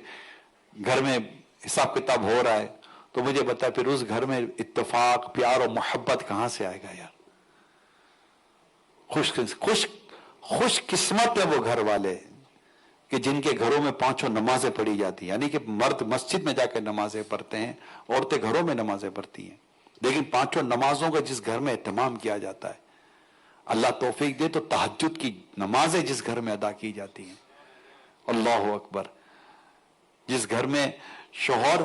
گھر میں حساب کتاب ہو رہا ہے، تو مجھے بتا پھر اس گھر میں اتفاق، پیار اور محبت کہاں سے آئے گا یار؟ خوش قسمت ہے وہ گھر والے کہ جن کے گھروں میں پانچوں نمازیں پڑھی جاتی ہیں. یعنی کہ مرد مسجد میں جا کے نمازیں پڑھتے ہیں، عورتیں گھروں میں نمازیں پڑھتی ہیں، لیکن پانچوں نمازوں کا جس گھر میں اہتمام کیا جاتا ہے، اللہ توفیق دے تو تہجد کی نمازیں جس گھر میں ادا کی جاتی ہیں، اللہ اکبر. جس گھر میں شوہر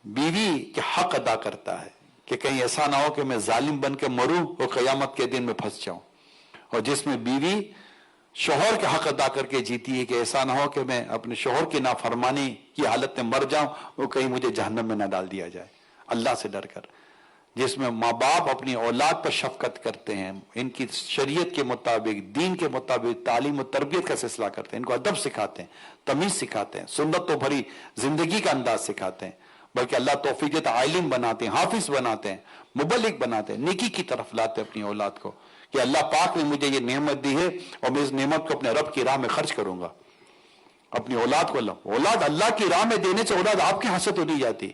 بیوی کے حق ادا کرتا ہے کہ کہیں ایسا نہ ہو کہ میں ظالم بن کے مروں اور قیامت کے دن میں پھنس جاؤں، اور جس میں بیوی شوہر کے حق ادا کر کے جیتی ہے کہ ایسا نہ ہو کہ میں اپنے شوہر کی نافرمانی کی حالت میں مر جاؤں اور کہیں مجھے جہنم میں نہ ڈال دیا جائے، اللہ سے ڈر کر. جس میں ماں باپ اپنی اولاد پر شفقت کرتے ہیں، ان کی شریعت کے مطابق، دین کے مطابق تعلیم و تربیت کا سلسلہ کرتے ہیں، ان کو ادب سکھاتے ہیں، تمیز سکھاتے ہیں، سنتوں بھری زندگی کا انداز سکھاتے ہیں، بلکہ اللہ توفیق دیتا عالم بناتے ہیں، حافظ بناتے ہیں، مبلغ بناتے ہیں، نیکی کی طرف لاتے ہیں اپنی اولاد کو کہ اللہ پاک نے مجھے یہ نعمت دی ہے اور میں اس نعمت کو اپنے رب کی راہ میں خرچ کروں گا. اپنی اولاد کو اولاد اللہ کی راہ میں دینے سے اولاد آپ کے ہاتھ سے تو نہیں جاتی.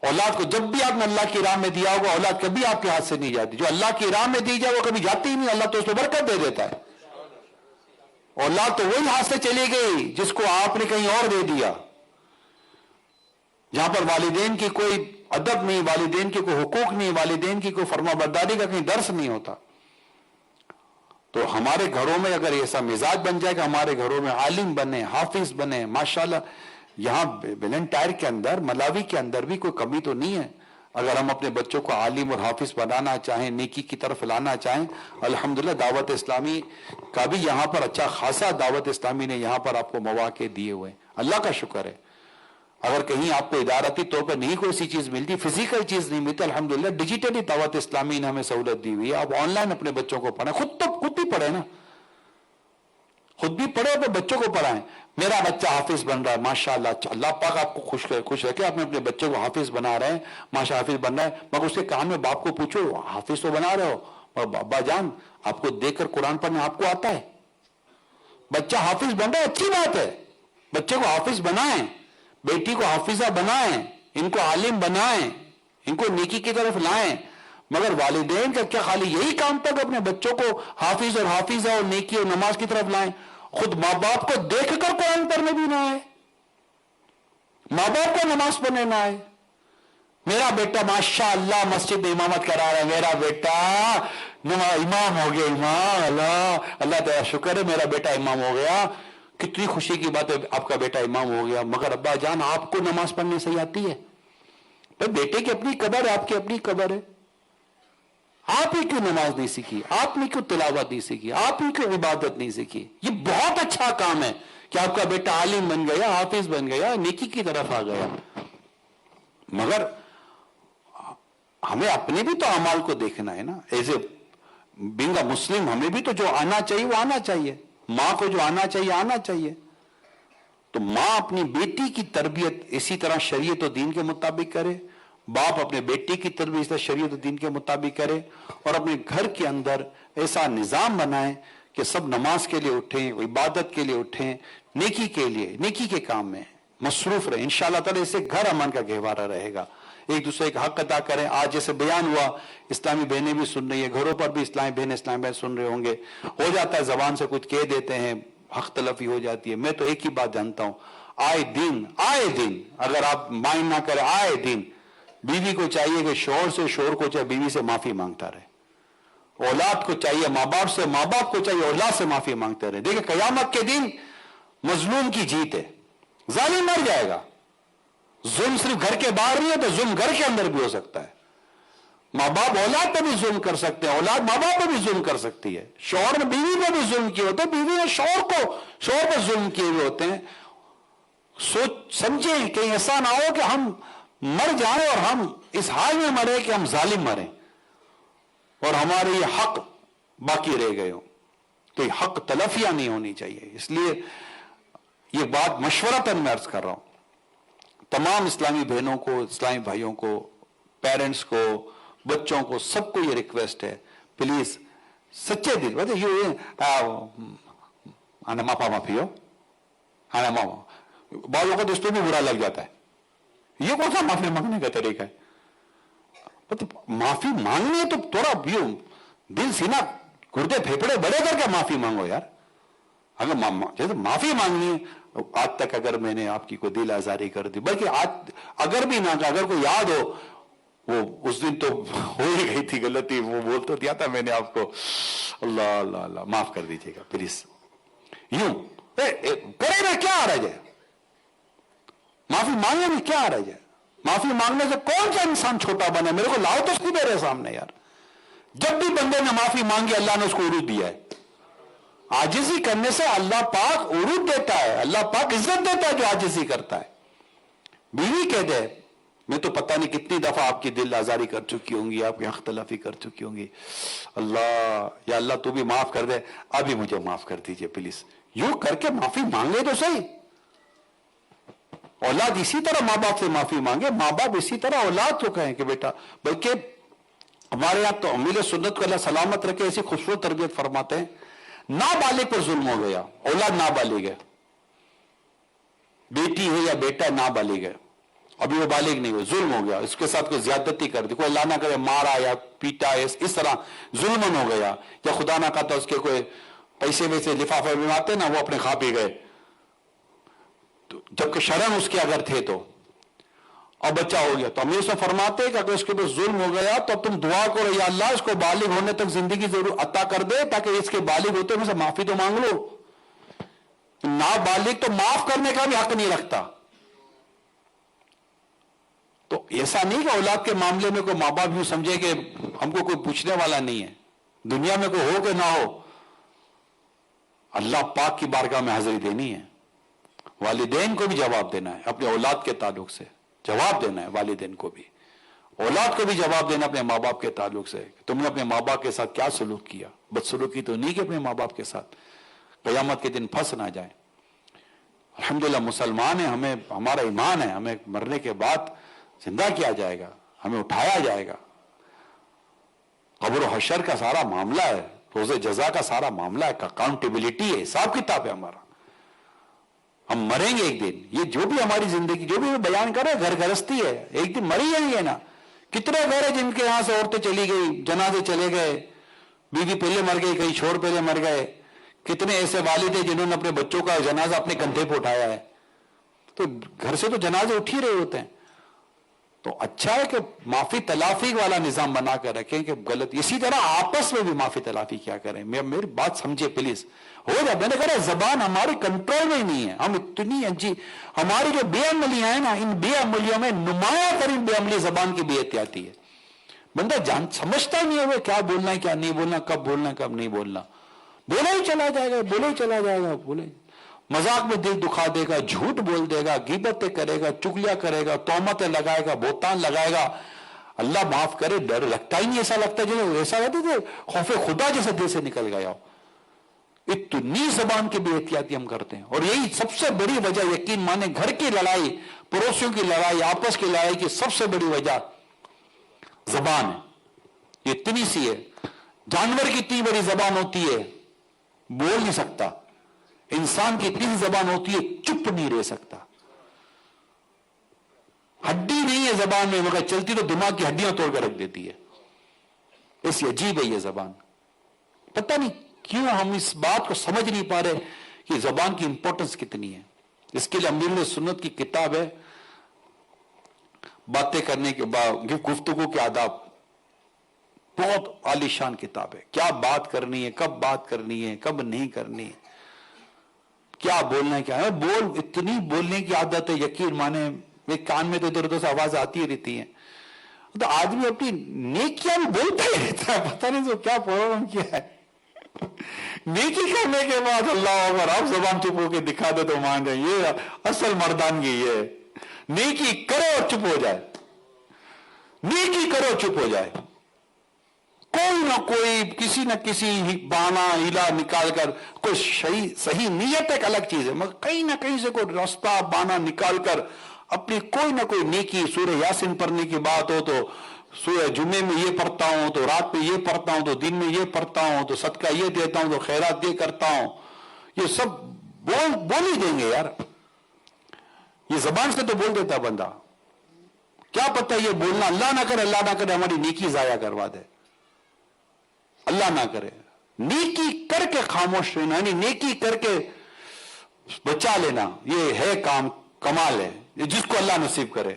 اولاد کو جب بھی آپ نے اللہ کی راہ میں دیا ہوگا، اولاد کبھی آپ کے ہاتھ سے نہیں جاتی. جو اللہ کی راہ میں دی جائے وہ کبھی جاتی ہی نہیں، اللہ تو اس کو برکت دے دیتا ہے. اولاد تو وہی ہاتھ سے چلی گئی جس کو آپ نے کہیں اور دے دیا، جہاں پر والدین کی کوئی ادب نہیں، والدین کے کوئی حقوق نہیں، والدین کی کوئی فرما برداری کا کہیں درس نہیں ہوتا. تو ہمارے گھروں میں اگر ایسا مزاج بن جائے کہ ہمارے گھروں میں عالم بنے، حافظ بنے، ماشاءاللہ یہاں ویلنٹائر کے اندر، ملاوی کے اندر بھی کوئی کمی تو نہیں ہے. اگر ہم اپنے بچوں کو عالم اور حافظ بنانا چاہیں، نیکی کی طرف لانا چاہیں، الحمدللہ دعوت اسلامی کا بھی یہاں پر اچھا خاصا دعوت اسلامی نے یہاں پر آپ کو مواقع دیے ہوئے، اللہ کا شکر ہے. اگر کہیں آپ کو ادارتی طور پر نہیں کوئی سی چیز ملتی، فزیکل چیز نہیں ملتی، الحمدللہ ڈیجیٹلی دعوت اسلامی نے ہمیں سہولت دی ہوئی ہے. آپ آن لائن اپنے بچوں کو پڑھیں، خود بھی پڑھیں نا، خود بھی پڑھے اپنے بچوں کو پڑھائیں. میرا بچہ حافظ بن رہا ہے، ماشاءاللہ، اللہ پاک آپ کو خوش رکھے، آپ نے اپنے بچوں کو حافظ بنا رہے ہیں، ماشاء حافظ بن رہا ہے. مگر اس کے کان میں باپ کو پوچھو، حافظ تو بنا رہے ہو، اور بابا جان آپ کو دیکھ کر قرآن پڑھنا آپ کو آتا ہے؟ بچہ حافظ بن رہا ہے، اچھی بات ہے، بچے کو حافظ بنائیں، بیٹی کو حافظہ بنائیں، ان کو عالم بنائیں، ان کو نیکی کی طرف لائیں. مگر والدین کا کیا خالی یہی کام تھا کہ اپنے بچوں کو حافظ اور حافظہ اور نیکی اور نماز کی طرف لائیں؟ خود ماں باپ کو دیکھ کر قرآن پڑھنے بھی نہ آئے، ماں باپ کو نماز پڑھنے نہ آئے. میرا بیٹا ماشاء اللہ مسجد میں امامت کرا رہا ہے، میرا بیٹا امام ہو گیا، امام، اللہ تعالیٰ شکر ہے میرا بیٹا امام ہو گیا، کتنی خوشی کی بات ہے آپ کا بیٹا امام ہو گیا. مگر ابا جان آپ کو نماز پڑھنے صحیح آتی ہے؟ بھائی بیٹے کی اپنی قبر ہے, آپ کی اپنی قبر ہے. آپ ہی کیوں نماز نہیں سیکھی, آپ نے کیوں تلاوت نہیں سیکھی, آپ ہی کیوں عبادت نہیں سیکھی؟ یہ بہت اچھا کام ہے کہ آپ کا بیٹا عالم بن گیا, حافظ بن گیا, نیکی کی طرف آ گیا, مگر ہمیں اپنے بھی تو اعمال کو دیکھنا ہے نا. ایز اے بینگ اے مسلم ہمیں بھی تو جو آنا چاہیے وہ آنا چاہیے, ماں کو جو آنا چاہیے آنا چاہیے. تو ماں اپنی بیٹی کی تربیت اسی طرح شریعت و دین کے مطابق کرے, باپ اپنے بیٹی کی تربیت اسی طرح شریعت و دین کے مطابق کرے, اور اپنے گھر کے اندر ایسا نظام بنائے کہ سب نماز کے لیے اٹھیں, عبادت کے لیے اٹھیں, نیکی کے لیے, نیکی کے کام میں مصروف رہے. انشاءاللہ تعالی اس سے گھر امن کا گہوارہ رہے گا. ایک دوسرے کا حق ادا کریں. آج جیسے بیان ہوا, اسلامی بہنیں بھی سن رہی ہیں, گھروں پر بھی اسلامی بہنیں اسلامی بہن سن رہے ہوں گے. ہو جاتا ہے زبان سے کچھ کہہ دیتے ہیں, حق تلفی ہو جاتی ہے. میں تو ایک ہی بات جانتا ہوں, آئے دن اگر آپ مائنڈ نہ کریں, آئے دن بیوی کو چاہیے کہ شوہر سے, شوہر کو چاہیے بیوی سے معافی مانگتا رہے, اولاد کو چاہیے ماں باپ سے, ماں باپ کو چاہیے اولاد سے معافی مانگتے رہے. دیکھیں قیامت کے دن مظلوم کی جیت ہے, ظالم مر جائے گا. ظلم صرف گھر کے باہر نہیں ہے, تو ظلم گھر کے اندر بھی ہو سکتا ہے. ماں باپ اولاد پہ بھی ظلم کر سکتے ہیں, اولاد ماں باپ پہ بھی ظلم کر سکتی ہے. شوہر نے بیوی پہ بھی ظلم کیے ہوتے ہیں, بیوی نے شوہر پہ ظلم کیے ہوئے ہوتے ہیں. سوچ سمجھیں کہ ایسا نہ ہو کہ ہم مر جائیں اور ہم اس حال میں مرے کہ ہم ظالم مریں اور ہمارے یہ حق باقی رہ گئے ہوں. تو یہ حق تلفیاں نہیں ہونی چاہیے. اس لیے یہ بات مشورتاً میں عرض کر رہا ہوں تمام اسلامی بہنوں کو, اسلامی بھائیوں کو, پیرنٹس کو, بچوں کو, سب کو یہ ریکویسٹ ہے, پلیز سچے دل آنا معافی ہو, آنا بعضوں کو تو اس پہ بھی برا لگ جاتا ہے. یہ کون سا معافی مانگنے کا طریقہ ہے؟ معافی مانگنی ہے تو تھوڑا دل سینہ گردے پھیپڑے بڑے کر کے معافی مانگو یار. اگر جیسے معافی مانگنی ہے, آج تک اگر میں نے آپ کی کوئی دل آزاری کر دی, بلکہ آج اگر بھی نہ, اگر کوئی یاد ہو, وہ اس دن تو ہو ہی گئی تھی غلطی, وہ بول تو دیا تھا میں نے آپ کو, اللہ اللہ اللہ معاف کر دیجیے گا پلیز. یوں کرے میں کیا آ رہا ہے, معافی مانگنے میں کیا آ رہا ہے؟ معافی مانگنے سے کون سا انسان چھوٹا بنا؟ میرے کو لاؤ تو اس کی میرے سامنے یار. جب بھی بندے نے معافی مانگی اللہ نے اس کو عروج دیا ہے. عاجزی کرنے سے اللہ پاک عروج دیتا ہے, اللہ پاک عزت دیتا ہے جو عاجزی کرتا ہے. بیوی کہہ دے میں تو پتہ نہیں کتنی دفعہ آپ کی دل آزاری کر چکی ہوں گی, آپ کی حق تلفی کر چکی ہوں گی, اللہ یا اللہ تو بھی معاف کر دے, ابھی مجھے معاف کر دیجئے پلیز. یوں کر کے معافی مانگے تو صحیح. اولاد اسی طرح ماں باپ سے معافی مانگے, ماں باپ اسی طرح اولاد کو کہیں کہ بیٹا, بلکہ ہمارے یہاں تو امیل سنت کو اللہ سلامت رکھے ایسی خوبصورت تربیت فرماتے ہیں. نابالغ پر ظلم ہو گیا, اولاد نابالغ ہے, بیٹی ہے یا بیٹا نابالغ ہے, ابھی وہ بالغ نہیں ہوئے, ظلم ہو گیا, اس کے ساتھ کوئی زیادتی کر دی, کوئی اللہ نہ کرے مارا یا پیٹا, اس طرح ظلمن ہو گیا, یا خدا نہ کہتا اس کے کوئی پیسے ویسے لفافے میں آتے نا, وہ اپنے کھا پی گئے, جبکہ شرم اس کے اگر تھے تو, اور بچہ ہو گیا. تو ہم یہ فرماتے ہیں کہ اگر اس کے پاس ظلم ہو گیا تو تم دعا کرو یا اللہ اس کو بالغ ہونے تک زندگی ضرور عطا کر دے, تاکہ اس کے بالغ ہوتے میں سے معافی تو مانگ لو. نابالغ تو معاف کرنے کا بھی حق نہیں رکھتا. تو ایسا نہیں کہ اولاد کے معاملے میں کوئی ماں باپ یوں سمجھے کہ ہم کو کوئی پوچھنے والا نہیں ہے, دنیا میں کوئی ہو کہ نہ ہو, اللہ پاک کی بارگاہ میں حاضری دینی ہے. والدین کو بھی جواب دینا ہے, اپنے اولاد کے تعلق سے جواب دینا ہے. والدین کو بھی, اولاد کو بھی جواب دینا اپنے ماں باپ کے تعلق سے. تم نے اپنے ماں باپ کے ساتھ کیا سلوک کیا؟ بدسلوکی تو نہیں کہ اپنے ماں باپ کے ساتھ قیامت کے دن پھنس نہ جائیں. الحمدللہ مسلمان ہیں, ہمیں ہمارا ایمان ہے, ہمیں مرنے کے بعد زندہ کیا جائے گا, ہمیں اٹھایا جائے گا. قبر و حشر کا سارا معاملہ ہے, روز جزا کا سارا معاملہ ہے, اکاؤنٹیبلٹی ہے, حساب کتاب ہے ہمارا. ہم مریں گے ایک دن. یہ جو بھی ہماری زندگی جو بھی بیان کرے گھر گھرستی ہے, ایک دن مر ہی جائیں گے نا. کتنے گھر ہیں جن کے یہاں سے عورتیں چلی گئی, جنازے چلے گئے, بیوی پہلے مر گئی, کہیں شوہر پہلے مر گئے. کتنے ایسے والد ہیں جنہوں نے اپنے بچوں کا جنازہ اپنے کندھے پہ اٹھایا ہے. تو گھر سے تو جنازے اٹھ ہی رہے ہوتے ہیں. تو اچھا ہے کہ معافی تلافی والا نظام بنا کر رکھیں کہ غلط. اسی طرح آپس میں بھی معافی تلافی کیا کریں. میری بات سمجھے پلیز. ہو جائے. میں نے کہا زبان ہمارے کنٹرول میں ہی نہیں ہے. ہم اتنی ہماری جو بے عملیاں ہیں نا, ان بے عملیوں میں نمایاں ترین بے عملی زبان کی بے احتیاطی ہے. بندہ سمجھتا ہی نہیں ہے کیا بولنا ہے کیا نہیں بولنا, کب بولنا ہے کب نہیں بولنا. بولا ہی چلا جائے گا, بولا ہی چلا جائے گا, بولے مذاق میں دل دکھا دے گا, جھوٹ بول دے گا, غیبتیں کرے گا, چگلیاں کرے گا, تہمتیں لگائے گا, بہتان لگائے گا. اللہ معاف کرے, ڈر لگتا ہی نہیں. ایسا لگتا ہے جو ایسا رہتا تھے خوف خدا جیسے دل سے نکل گیا ہو. اتنی زبان کی بے احتیاطی ہم کرتے ہیں. اور یہی سب سے بڑی وجہ, یقین مانے, گھر کی لڑائی, پڑوسیوں کی لڑائی, آپس کی لڑائی کی سب سے بڑی وجہ زبان ہے. یہ اتنی سی ہے. جانور کی اتنی بڑی زبان ہوتی ہے, بول نہیں سکتا. انسان کی اتنی زبان ہوتی ہے, چپ نہیں رہ سکتا. ہڈی نہیں ہے زبان میں, مگر چلتی تو دماغ کی ہڈیاں توڑ کر رکھ دیتی ہے. ایسی عجیب ہے یہ زبان. پتہ نہیں کیوں ہم اس بات کو سمجھ نہیں پا رہے کہ زبان کی امپورٹنس کتنی ہے. اس کے لیے امیر سنت کی کتاب ہے باتیں کرنے کے بعد گفتگو کے آداب. بہت عالیشان کتاب ہے. کیا بات کرنی ہے, کب بات کرنی ہے, کب نہیں کرنی ہے, کیا بولنا ہے, کیا ہے. اتنی بولنے کی عادت ہے, یقین مانے میرے کان میں تو ادھر ادھر سے آواز آتی ہی رہتی ہے. تو آدمی اپنی نیکیاں بھی بولتا ہی رہتا ہے. پتہ نہیں تو کیا پرابلم کیا ہے. نیکی کرنے کے بعد اللہ اکبر, آپ زبان چپ ہو کے دکھا دے تو مان جائیں. یہ اصل مردانگی ہے. نیکی کرو اور چپ ہو جائے. نیکی کرو چپ ہو جائے. کوئی نہ کوئی کسی نہ کسی بہانہ ہیلا نکال کر, کوئی صحیح نیت ایک الگ چیز ہے, مگر کہیں نہ کہیں سے کوئی راستہ بہانہ نکال کر اپنی کوئی نہ کوئی نیکی. سورہ یاسین پڑھنے کی بات ہو تو سورہ جمعے میں یہ پڑھتا ہوں, تو رات میں یہ پڑھتا ہوں, تو دن میں یہ پڑھتا ہوں, تو صدقہ یہ دیتا ہوں, تو خیرات یہ کرتا ہوں. یہ سب بول ہی دیں گے یار. یہ زبان سے تو بول دیتا بندہ. کیا پتہ یہ بولنا, اللہ نہ کرے, اللہ نہ کرے ہماری نیکی ضائع کروا دے. اللہ نہ کرے. نیکی کر کے خاموش رہنا, یعنی نیکی کر کے بچا لینا, یہ ہے کام, کمال ہے, یہ جس کو اللہ نصیب کرے.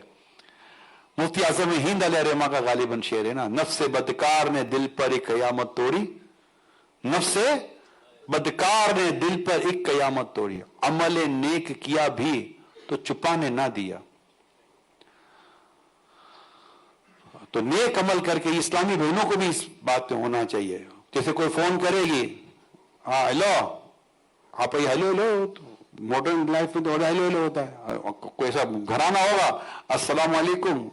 مفتی اعظم ہند علیہ رحمہ کا غالباً شعر ہے نا, نفس بدکار نے دل پر ایک قیامت توڑی, نفس بدکار نے دل پر ایک قیامت توڑی, عمل نیک کیا بھی تو چھپانے نہ دیا. تو نیک عمل کر کے اسلامی بہنوں کو بھی اس بات پہ ہونا چاہیے. جیسے کوئی فون کرے گی, ہاں ہیلو, آپ ہیلو ہیلو, ماڈرن لائف میں تو ہیلو ہیلو ہوتا ہے. کوئی ایسا گھرانہ ہوگا, السلام علیکم,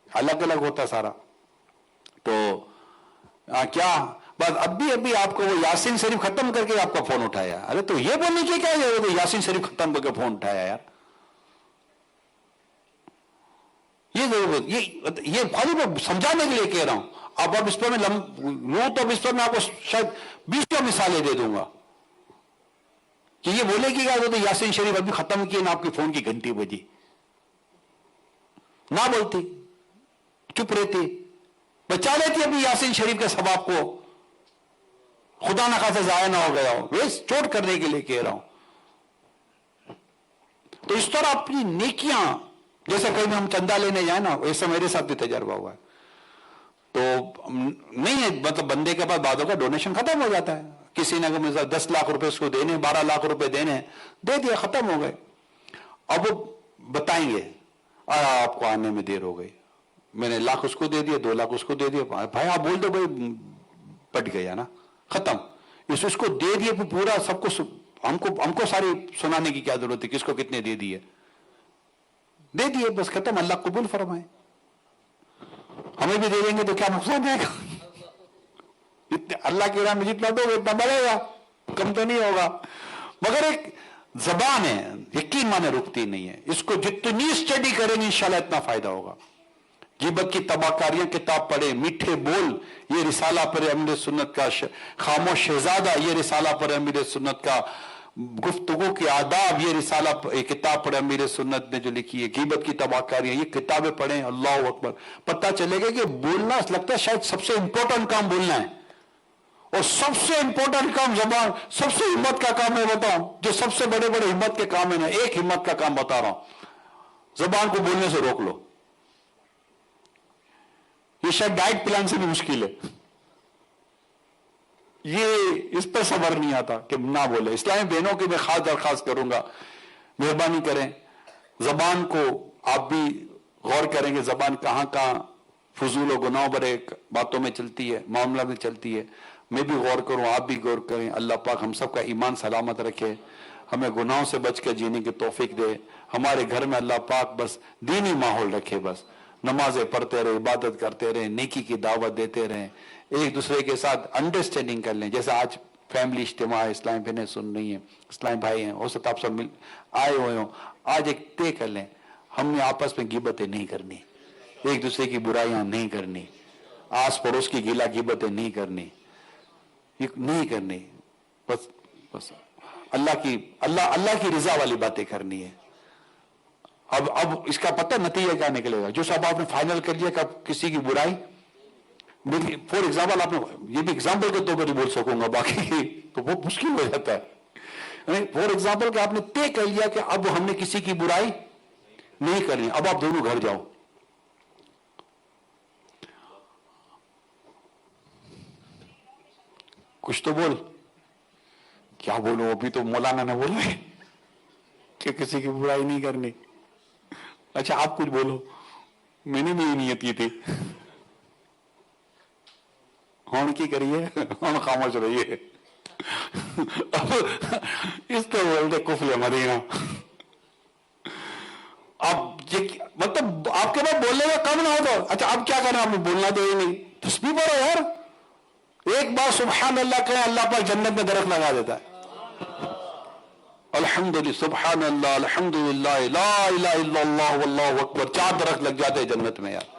الگ الگ ہوتا ہے سارا. تو کیا بس ابھی آپ کو وہ یاسین شریف ختم کر کے آپ کا فون اٹھایا. ارے تو یہ بولنے کی کیا ضرورت ہے یاسین شریف ختم کر کے فون اٹھایا یار. یہ ضرورت, یہ خالی میں سمجھانے کے لیے کہہ رہا ہوں. اب اس پر میں لوں تو اس پر میں آپ کو شاید 20 مثالیں دے دوں گا کہ یہ بولے کہ کیا ضرورت ہے یاسین شریف ابھی ختم کیے, نہ آپ کی فون کی گھنٹی بجی, نہ بولتی, چپ رہتی, بچا لیتی ابھی یاسین شریف کے ثواب کو, خدا نہ خاصا ضائع نہ ہو گیا ہو. ویسٹ چوٹ کرنے کے لیے کہہ رہا ہوں. تو اس طرح اپنی نیکیاں, جیسے کہیں ہم چندہ لینے جائیں نا, ایسا میرے ساتھ بھی تجربہ ہوا ہے. تو نہیں ہے, مطلب بندے کے پاس بعدوں کا ڈونیشن ختم ہو جاتا ہے. کسی نے 10 لاکھ روپے اس کو دینے, 12 لاکھ روپے دینے, دے دیا, ختم ہو گئے. اب وہ بتائیں گے آپ کو آنے میں دیر ہو گئی, میں نے لاکھ اس کو دے دیا, 2 لاکھ اس کو دے دیا. بھائی آپ بول دو بھائی, پٹ گیا نا, ختم. اس کو دے دیے پورا سب کو, ہم کو ساری سنانے کی کیا ضرورت ہے, کس کو کتنے دے دیے, دے دیے بس ختم. اللہ قبول فرمائے. ہمیں بھی دے دیں گے تو کیا نقصان ہے گا. اللہ کی راہ میں جتنا دو اتنا بڑھے گا, کم تو نہیں ہوگا. مگر ایک زبان ہے, یقین مانے رکتی نہیں ہے. اس کو جتنی اسٹڈی کریں گے انشاءاللہ اتنا فائدہ ہوگا. غیبت کی تباہکاریاں کتاب پڑھے, میٹھے بول یہ رسالہ پڑھے امیر سنت کا, خاموش شہزادہ یہ رسالہ پڑھے امیر سنت کا, گفتگو کے آداب یہ رسالہ کتاب پڑھے امیر سنت نے جو لکھی ہے, غیبت کی تباہکاریاں یہ کتابیں پڑھیں. اللہ اکبر, پتہ چلے گا کہ بولنا لگتا ہے شاید سب سے امپورٹنٹ کام بولنا ہے, اور سب سے امپورٹنٹ کام زبان, سب سے ہمت کا کام میں بتاؤں, جو سب سے بڑے بڑے ہمت کے کام ہے نا, ایک ہمت کا کام بتا رہا ہوں, زبان کو بولنے سے روک لو. یہ شاید ڈائٹ پلان سے بھی مشکل ہے. یہ اس پر صبر نہیں آتا کہ نہ بولے. اسلامی بہنوں کی میں خاص درخواست کروں گا، مہربانی کریں، زبان کو آپ بھی غور کریں گے زبان کہاں کہاں فضول و گناہ بھرے باتوں میں چلتی ہے، معاملہ میں چلتی ہے. میں بھی غور کروں، آپ بھی غور کریں. اللہ پاک ہم سب کا ایمان سلامت رکھے، ہمیں گناہوں سے بچ کے جینے کی توفیق دے. ہمارے گھر میں اللہ پاک بس دینی ماحول رکھے، بس نمازیں پڑھتے رہے، عبادت کرتے رہے، نیکی کی دعوت دیتے رہیں، ایک دوسرے کے ساتھ انڈرسٹینڈنگ کر لیں. جیسے آج فیملی اجتماع ہے، اسلام بہنیں سن رہی ہیں، اسلام بھائی ہیں، ہو سکتا آپ سب آئے ہوئے ہوں. آج ایک طے کر لیں، ہم نے آپس میں غیبتیں نہیں کرنی، ایک دوسرے کی برائیاں نہیں کرنی، آس پڑوس کی گیلا غیبتیں نہیں کرنی، یہ نہیں کرنی. بس اللہ کی رضا والی باتیں کرنی ہے. اب اس کا پتہ نتیجہ کیا نکلے گا؟ جو سب آپ نے فائنل کر لیا کہ اب کسی کی برائی، فور ایگزامپل آپ نے، یہ بھی ایگزامپل کے طور پر ہی بول سکوں گا، باقی تو بہت مشکل ہو جاتا ہے. فور ایگزامپل کہ آپ نے طے کر لیا کہ اب ہم نے کسی کی برائی نہیں کرنی، اب آپ دونوں گھر جاؤ. کچھ تو بول. کیا بولوں؟ ابھی تو مولانا نے بولا ہے کہ کسی کی برائی نہیں کرنی. اچھا آپ کچھ بولو. میں نے بھی یہ نیت کی تھی. ہون کی کریے، ہون خاموش رہیے. اس کو بولتے کفل مدینہ. اب مطلب آپ کے پاس بولنے کا کم نہ ہو تو اچھا اب کیا کریں؟ آپ نے بولنا تو ہی نہیں. تسبیح پڑھو یار. ایک بار سبحان اللہ کہیں، اللہ پاک جنت میں درخت لگا دیتا ہے. الحمدللہ، سبحان اللہ، الحمدللہ، لا الہ الا اللہ واللہ اکبر، 4 درخت لگ جاتے ہیں جنت میں یار.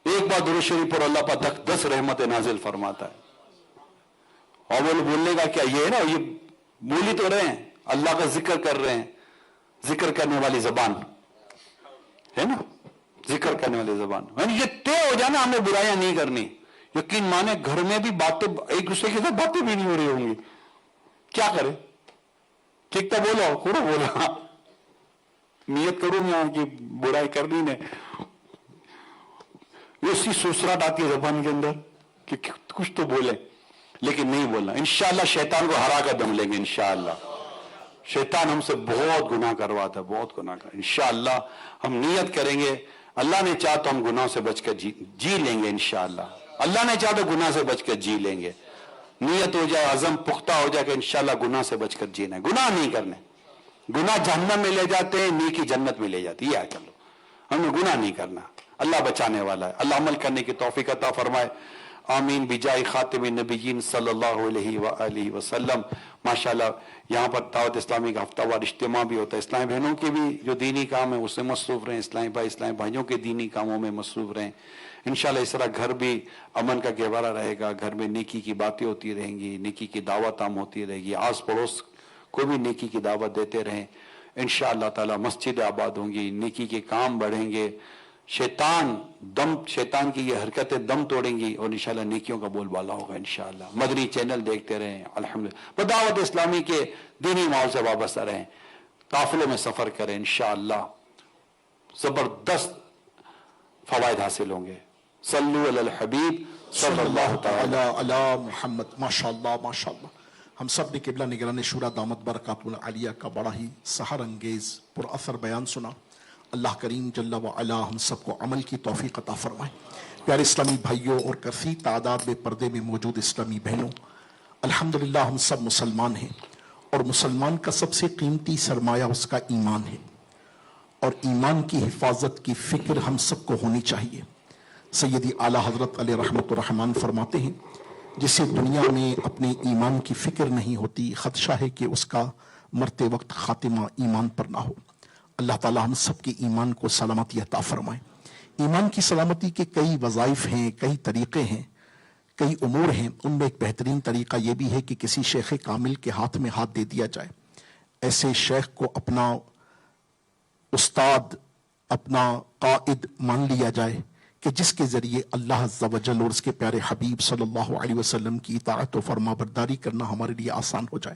ایک بار درود شریف پر اللہ پاک 10 رحمت نازل فرماتا ہے. اور وہ بولنے کا کیا یہ ہے نا، یہ بولی تو رہے ہیں، اللہ کا ذکر کر رہے ہیں. ذکر کرنے والی زبان ہے نا، ذکر کرنے والی زبان. یہ طے ہو جانا ہمیں برائیاں نہیں کرنی. یقین مانے گھر میں بھی باتیں ایک دوسرے کے ساتھ باتیں بھی نہیں ہو رہی ہوں گی، کیا کرے؟ ٹھیک تو بولو، کرو بولا، نیت کروں گا کہ برائی کرنی نے. اسی سسرات آتی ہے زبان کے اندر کہ کچھ تو بولے، لیکن نہیں بولنا. انشاءاللہ شیطان کو ہرا کر دم لیں گے انشاءاللہ. شیطان ہم سے بہت گناہ کرواتا ہے، بہت گناہ کر. انشاءاللہ ہم نیت کریں گے، اللہ نے چاہا تو ہم گناہ سے بچ کر جی لیں گے انشاءاللہ. اللہ نے چاہا تو گناہ سے بچ کر جی لیں گے. نیت ہو جائے، عزم پختہ ہو جائے کہ انشاءاللہ گناہ سے بچ کر جینا ہے. گناہ نہیں کرنے. گناہ جہنم میں لے جاتے ہیں، نیکی جنت میں لے جاتی ہے. چلو ہم نے گناہ نہیں کرنا، اللہ بچانے والا ہے. اللہ عمل کرنے کی توفیق عطا فرمائے. آمین بجائے خاتم النبیین صلی اللہ علیہ وآلہ وسلم. ماشاءاللہ یہاں پر دعوت اسلامی کا ہفتہ وار اجتماع بھی ہوتا ہے. اسلامی بہنوں کے بھی جو دینی کام ہے اس سے مصروف رہیں، اسلامی بھائیوں کے دینی کاموں میں مصروف رہیں. انشاءاللہ اس طرح گھر بھی امن کا گہوارہ رہے گا. گھر میں نیکی کی باتیں ہوتی رہیں گی، نیکی کی دعوت عام ہوتی رہے گی. آس پڑوس کو بھی نیکی کی دعوت دیتے رہیں. انشاءاللہ تعالی مسجد آباد ہوں گی، نیکی کے کام بڑھیں گے. شیطان کی یہ حرکتیں دم توڑیں گی اور انشاءاللہ نیکیوں کا بول بالا ہوگا انشاءاللہ. مدنی چینل دیکھتے رہیں. الحمدللہ دعوت اسلامی کے دینی ماحول سے وابستہ رہیں. قافلوں میں سفر کریں، انشاءاللہ زبردست فوائد حاصل ہوں گے. صلو علی الحبیب صلی اللہ تعالی علی محمد. ماشاءاللہ ماشاءاللہ. ہم سب نے قبلہ نگران شورا دامت برکاتہ العالیہ کا بڑا ہی سحر انگیز پر اثر بیان سنا. اللہ کریم جل وعلا ہم سب کو عمل کی توفیق عطا فرمائے. پیارے اسلامی بھائیوں اور کثیر تعداد میں پردے میں موجود اسلامی بہنوں، الحمدللہ ہم سب مسلمان ہیں، اور مسلمان کا سب سے قیمتی سرمایہ اس کا ایمان ہے، اور ایمان کی حفاظت کی فکر ہم سب کو ہونی چاہیے. سیدی اعلیٰ حضرت علیہ رحمت الرحمن فرماتے ہیں، جسے دنیا میں اپنے ایمان کی فکر نہیں ہوتی، خدشہ ہے کہ اس کا مرتے وقت خاتمہ ایمان پر نہ ہو. اللہ تعالیٰ ہم سب کے ایمان کو سلامتی عطا فرمائے. ایمان کی سلامتی کے کئی وظائف ہیں، کئی طریقے ہیں، کئی امور ہیں. ان میں ایک بہترین طریقہ یہ بھی ہے کہ کسی شیخ کامل کے ہاتھ میں ہاتھ دے دیا جائے. ایسے شیخ کو اپنا استاد، اپنا قائد مان لیا جائے کہ جس کے ذریعے اللہ عز و جل اور اس کے پیارے حبیب صلی اللہ علیہ وسلم کی اطاعت و فرما برداری کرنا ہمارے لیے آسان ہو جائے.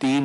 3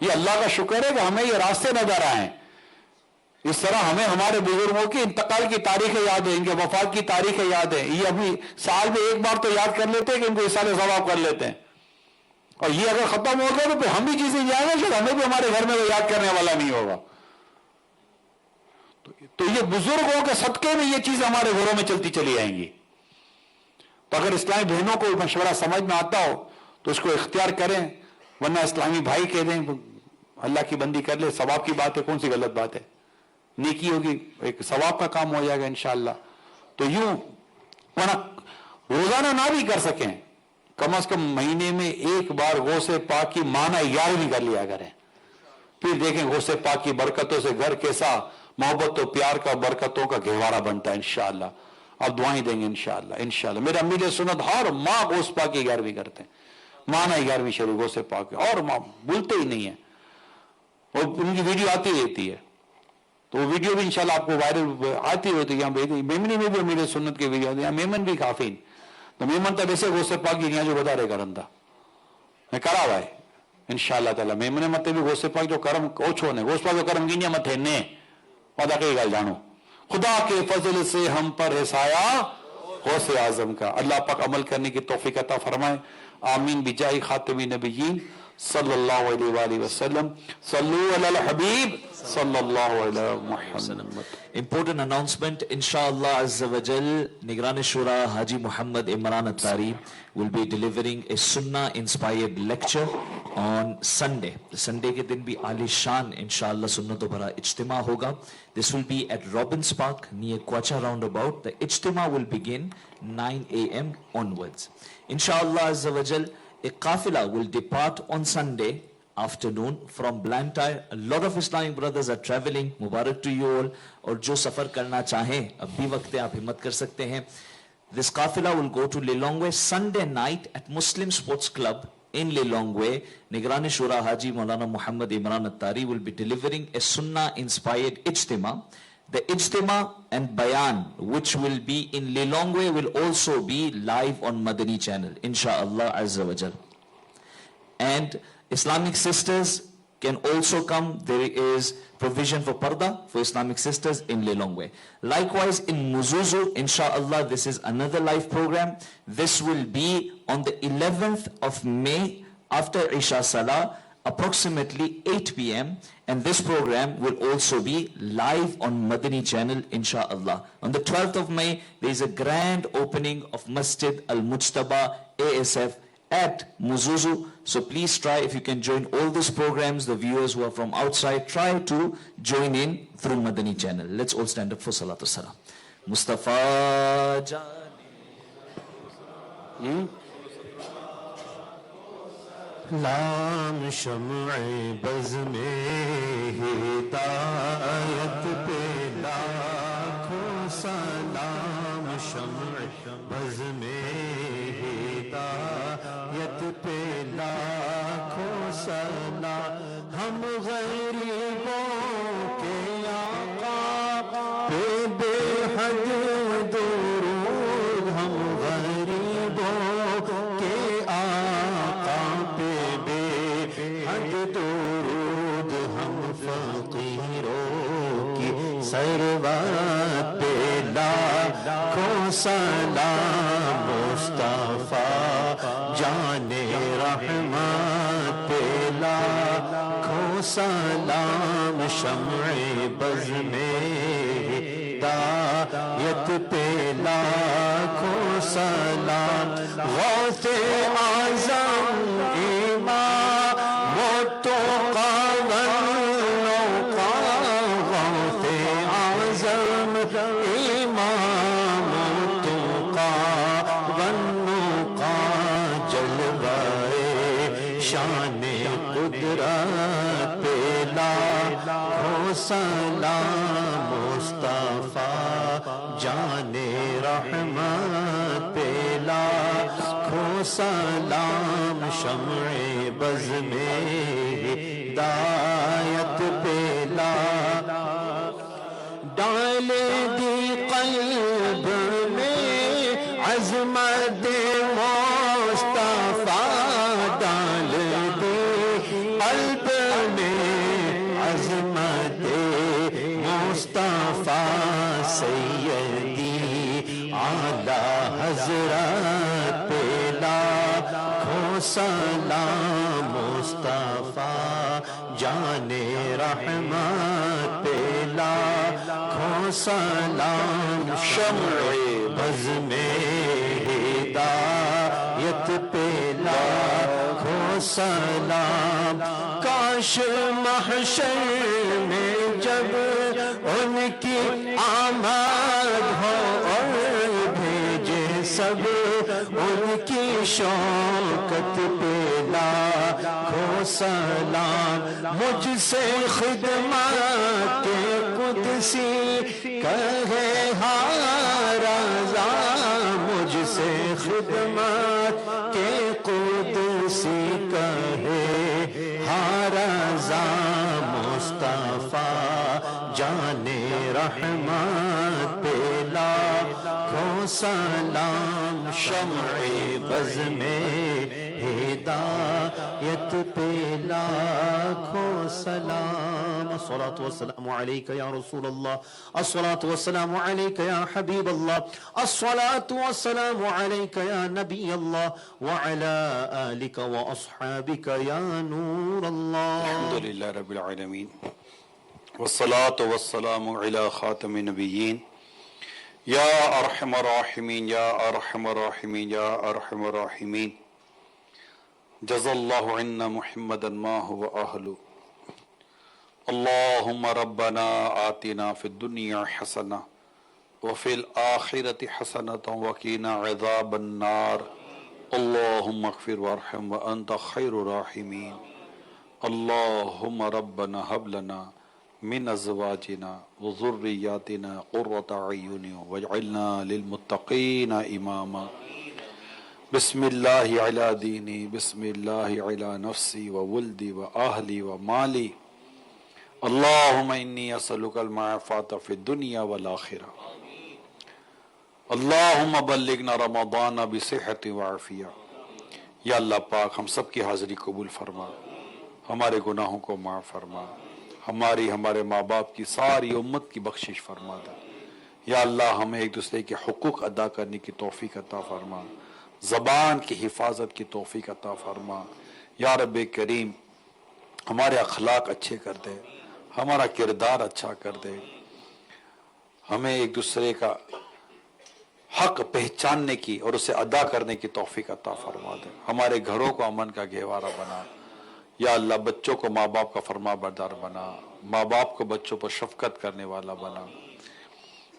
یہ اللہ کا شکر ہے کہ ہمیں یہ راستے نظر آئے. اس طرح ہمیں ہمارے بزرگوں کی انتقال کی تاریخیں یاد ہیں, ان کے وفات کی تاریخیں یاد ہیں. یہ ابھی سال میں ایک بار تو یاد کر لیتے ہیں کہ ان کو اصالہ ثواب کر لیتے ہیں, اور یہ اگر ختم ہو گیا تو پھر ہم بھی چیزیں جائیں گے, شاید ہمیں بھی ہمارے گھر میں وہ یاد کرنے والا نہیں ہوگا. تو یہ بزرگوں کے صدقے میں یہ چیزیں ہمارے گھروں میں چلتی چلی آئیں گی. تو اگر اسلامی بہنوں کو مشورہ سمجھ میں آتا ہو تو اس کو اختیار کریں, ورنہ اسلامی بھائی کہہ دیں اللہ کی بندی کر لے, ثواب کی بات ہے, کون سی غلط بات ہے, نیکی ہوگی, ایک ثواب کا کام ہو جائے گا انشاءاللہ. تو یوں ورنہ روزانہ نہ بھی کر سکیں, کم از کم مہینے میں ایک بار غوث پاک کی معنی 11ویں کر لیا کریں. پھر دیکھیں غوث پاک کی برکتوں سے گھر کیسا محبت و پیار کا برکتوں کا گہوارہ بنتا ہے انشاءاللہ. آپ دعائیں دیں گے انشاءاللہ. انشاءاللہ میرے امیر سنت ہر ماہ غوث پاک کی 11ویں کرتے ہیں, معنی 11ویں شریف غوث پاک, اور ماں بھولتے ہی نہیں ہیں, اور ان کی ویڈیو آتی رہتی ہے. تو وہ ویڈیو بھی انشاءاللہ آپ کو وائرل آتی ہوتی ہے. یہاں میمنی میں بھی امیر سنت کی ویڈیو آتی ہے, میمن بھی کافی. تو میمن تو ویسے غوث پاک کی جو بتا رہے کرن تھا میں کرا ہوا ہے انشاءاللہ تعالیٰ. میمن مت بھی غوث پاک جو کرم اوچھو نے, غوث پاک جو کرم گینیا مت ہے نے وعدہ کئی گال جانو, خدا کے فضل سے ہم پر ہے سایہ غوث اعظم کا. اللہ پاک عمل کرنے کی توفیق عطا فرمائے, آمین. بجاہ خاتم نبیین صلی اللہ علیہ وآلہ وسلم. صلو علی الحبیب صلی اللہ علیہ محمد. Important announcement, inshallah Azza wa Jal, Nigran Shura Haji Muhammad Imran Attari will be delivering a Sunnah inspired lecture on Sunday. Sunday ke din bhi Ali Shan inshallah Sunnato Bhara Ijtima hoga. This will be at Robbins Park near Kwacha roundabout. The Ijtima will begin 9 a.m. onwards. Inshallah Azza wa Jal, a qafila will depart on Sunday afternoon from Blantyre. A lot of Islamic brothers are traveling. Mubarak to you all. اور جو سفر کرنا چاہیں اب بھی وقت ہے, آپ ہمت کر سکتے ہیں. This qafila will go to Lilongwe Sunday night at Muslim Sports Club in Lilongwe. Nigran Shura Haji Maulana Muhammad Imran Attari will be delivering a Sunnah inspired Ijtima. The Ijtima and Bayan which will be in Lilongwe will also be live on Madani channel inshallah Azza wa Jal. And Islamic sisters can also come. There is provision for parda for Islamic sisters in Lilongwe. Likewise in Muzuzu, inshallah, this is another live program. This will be on the 11th of May after Isha Salah, approximately 8 p.m. And this program will also be live on Madani channel, inshallah. On the 12th of May, there is a grand opening of Masjid Al-Mujtaba ASF at Muzuzu. So please try, if you can join all these programs, the viewers who are from outside, try to join in through Madani channel. Let's all stand up for Salatu Salam. Mustafa لام شمع بز میں ہدایت پہ لاکھوں سلام. شمع بز میں ہدایت پہ لاکھوں سلام. ہم غریبوں کے آقا پہ بے حد درود. ہم غریبوں کے آقا پہ بے حد درود. ہم فقیروں کی ثروت پہ لاکھوں سلام. مصطفیٰ جان رحمت پہ لاکھوں سلام. شمع بز میں ہدایت پہ لاکھوں سلام. غوث اعظم امام متقی والنقا. غوث اعظم امام متقی والنقا. جلوہ شان قدرت پہ لاکھوں سلام. مصطفیٰ جان رحمت پہ لاکھوں سلام. شمع بز میں ہدایت پہ ڈال دی قلب میں عظمت مصطفیٰ. ڈال دی قلب مصطفیٰ سیدی اعلی حضرت پہ لاکھوں سلام، مصطفیٰ جان رحمت پہ لاکھوں سلام، شمع بز میں ہدایت پہ لاکھوں سلام، کاش محشر میں جب ان کی آمد ہو اور بھیجے سب ان کی شوکت پہ لاکھوں سلام، مجھ سے خدمت کے قدسی کہے ہر رضا، مجھ سے خدمت کے قدسی کہے ہر رضا، مصطفیٰ جان رحمت پہ لاکھوں سلام، شمع بز میں ہدایت پہ لاکھوں سلام، الصلاة والسلام علیکہ یا رسول اللہ، الصلاة والسلام علیکہ یا حبیب اللہ، الصلاة والسلام علیکہ یا نبی اللہ، وعلا آلک واصحابک یا نور اللہ۔ الحمدللہ رب العالمین والصلاة والسلام علی خاتم النبیین یا ارحم الراحمین یا ارحم الراحمین یا ارحم الراحمین، جزا اللہ عنا محمدا ما هو اہلو، اللہم ربنا آتنا فی الدنیا حسنہ وفی الآخرة حسنة وقنا عذاب النار، اللہم اغفر وارحم وانت خیر الراحمین، اللہم ربنا هب لنا من ازواجنا وذریاتنا قرۃ اعین واجعلنا للمتقین اماما، بسم اللہ علی دینی، بسم اللہ علی نفسی وولدی واہلی ومالی، اللہم انی اسألک المعافاة فی الدنیا والآخرہ، اللہم بلغنا رمضان بصحت وعافیہ۔ یا اللہ پاک ہم سب کی حاضری قبول فرما، ہمارے گناہوں کو معاف فرما، ہمارے ماں باپ کی ساری امت کی بخشش فرما دے۔ یا اللہ ہمیں ایک دوسرے کے حقوق ادا کرنے کی توفیق عطا فرما، زبان کی حفاظت کی توفیق عطا فرما۔ یا رب کریم ہمارے اخلاق اچھے کر دے، ہمارا کردار اچھا کر دے، ہمیں ایک دوسرے کا حق پہچاننے کی اور اسے ادا کرنے کی توفیق عطا فرما دے، ہمارے گھروں کو امن کا گہوارہ بنا۔ یا اللہ بچوں کو ماں باپ کا فرما بردار بنا، ماں باپ کو بچوں پر شفقت کرنے والا بنا۔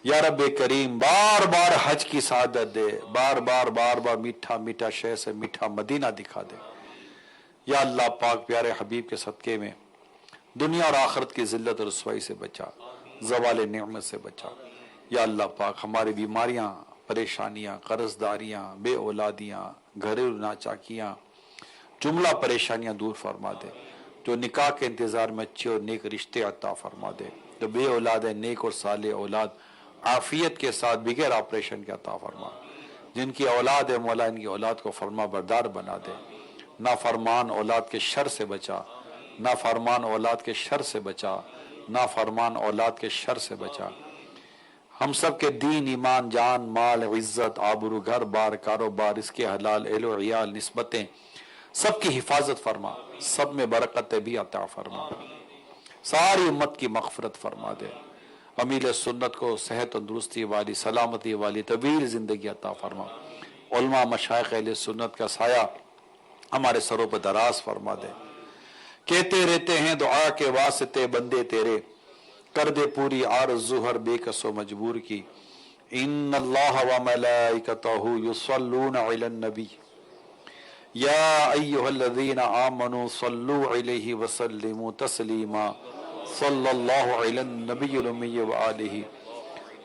یا رب کریم بار بار حج کی سعادت دے، بار بار میٹھا میٹھا شے سے میٹھا مدینہ دکھا دے۔ یا اللہ پاک پیارے حبیب کے صدقے میں دنیا اور آخرت کی ذلت اور رسوائی سے بچا، زوال نعمت سے بچا۔ یا اللہ پاک ہماری بیماریاں، پریشانیاں، قرض داریاں، بے اولادیاں، گھریلو ناچاکیاں، جملہ پریشانیاں دور فرما دے۔ جو نکاح کے انتظار میں اچھے اور نیک رشتے عطا فرما دے، جو بے اولاد ہے نیک اور صالح اولاد عافیت کے ساتھ بغیر آپریشن کے عطا فرما۔ جن کی اولاد ہے مولا ان کی اولاد کو فرما بردار بنا دے، نافرمان اولاد کے شر سے بچا، نافرمان اولاد کے شر سے بچا، نافرمان اولاد کے شر سے بچا۔ ہم سب کے دین، ایمان، جان، مال، عزت، آبرو، گھر بار، کاروبار، اس کے حلال، اہل و عیال، نسبتیں سب کی حفاظت فرما، سب میں برکت بھی عطا فرما، ساری امت کی مغفرت فرما دے۔ امیل سنت کو صحت تندرستی والی، سلامتی والی طویل زندگی عطا فرما۔ علماء مشائخ اہل سنت کا سایہ ہمارے سروں پر دراز فرما دے۔ کہتے رہتے ہیں دعا کے واسطے بندے تیرے، کر دے پوری آرزو ہر بے کس و مجبور کی۔ ان اللہ و ملائکتہ یصلون علی النبی یا ایہا الذین آمنوا صلوا علیہ وسلموا تسلیما، صلی اللہ علی النبی الامی وآلہ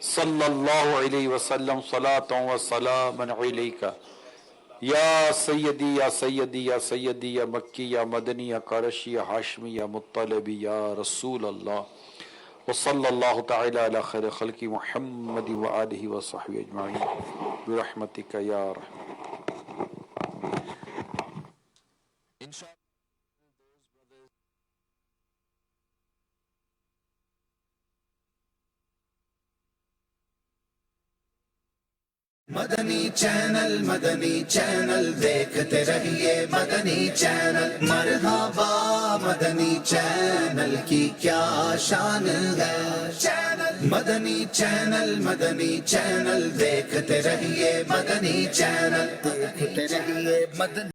صلی اللہ علیہ وسلم صلاۃ و سلاما علیکہ یا سیدی یا سیدی یا سیدی یا مکی یا مدنی یا قرشی یا ہاشمی یا مطلبی یا رسول اللہ، وصلی اللہ تعالی علی خیر خلق محمد وآلہ وصحبہ اجمعین برحمتک یا رحمت۔ مدنی چینل دیکھتے رہیے مدنی چینل مرحبا مدنی چینل کی کیا شان ہے مدنی چینل دیکھتے رہیے مدنی چینل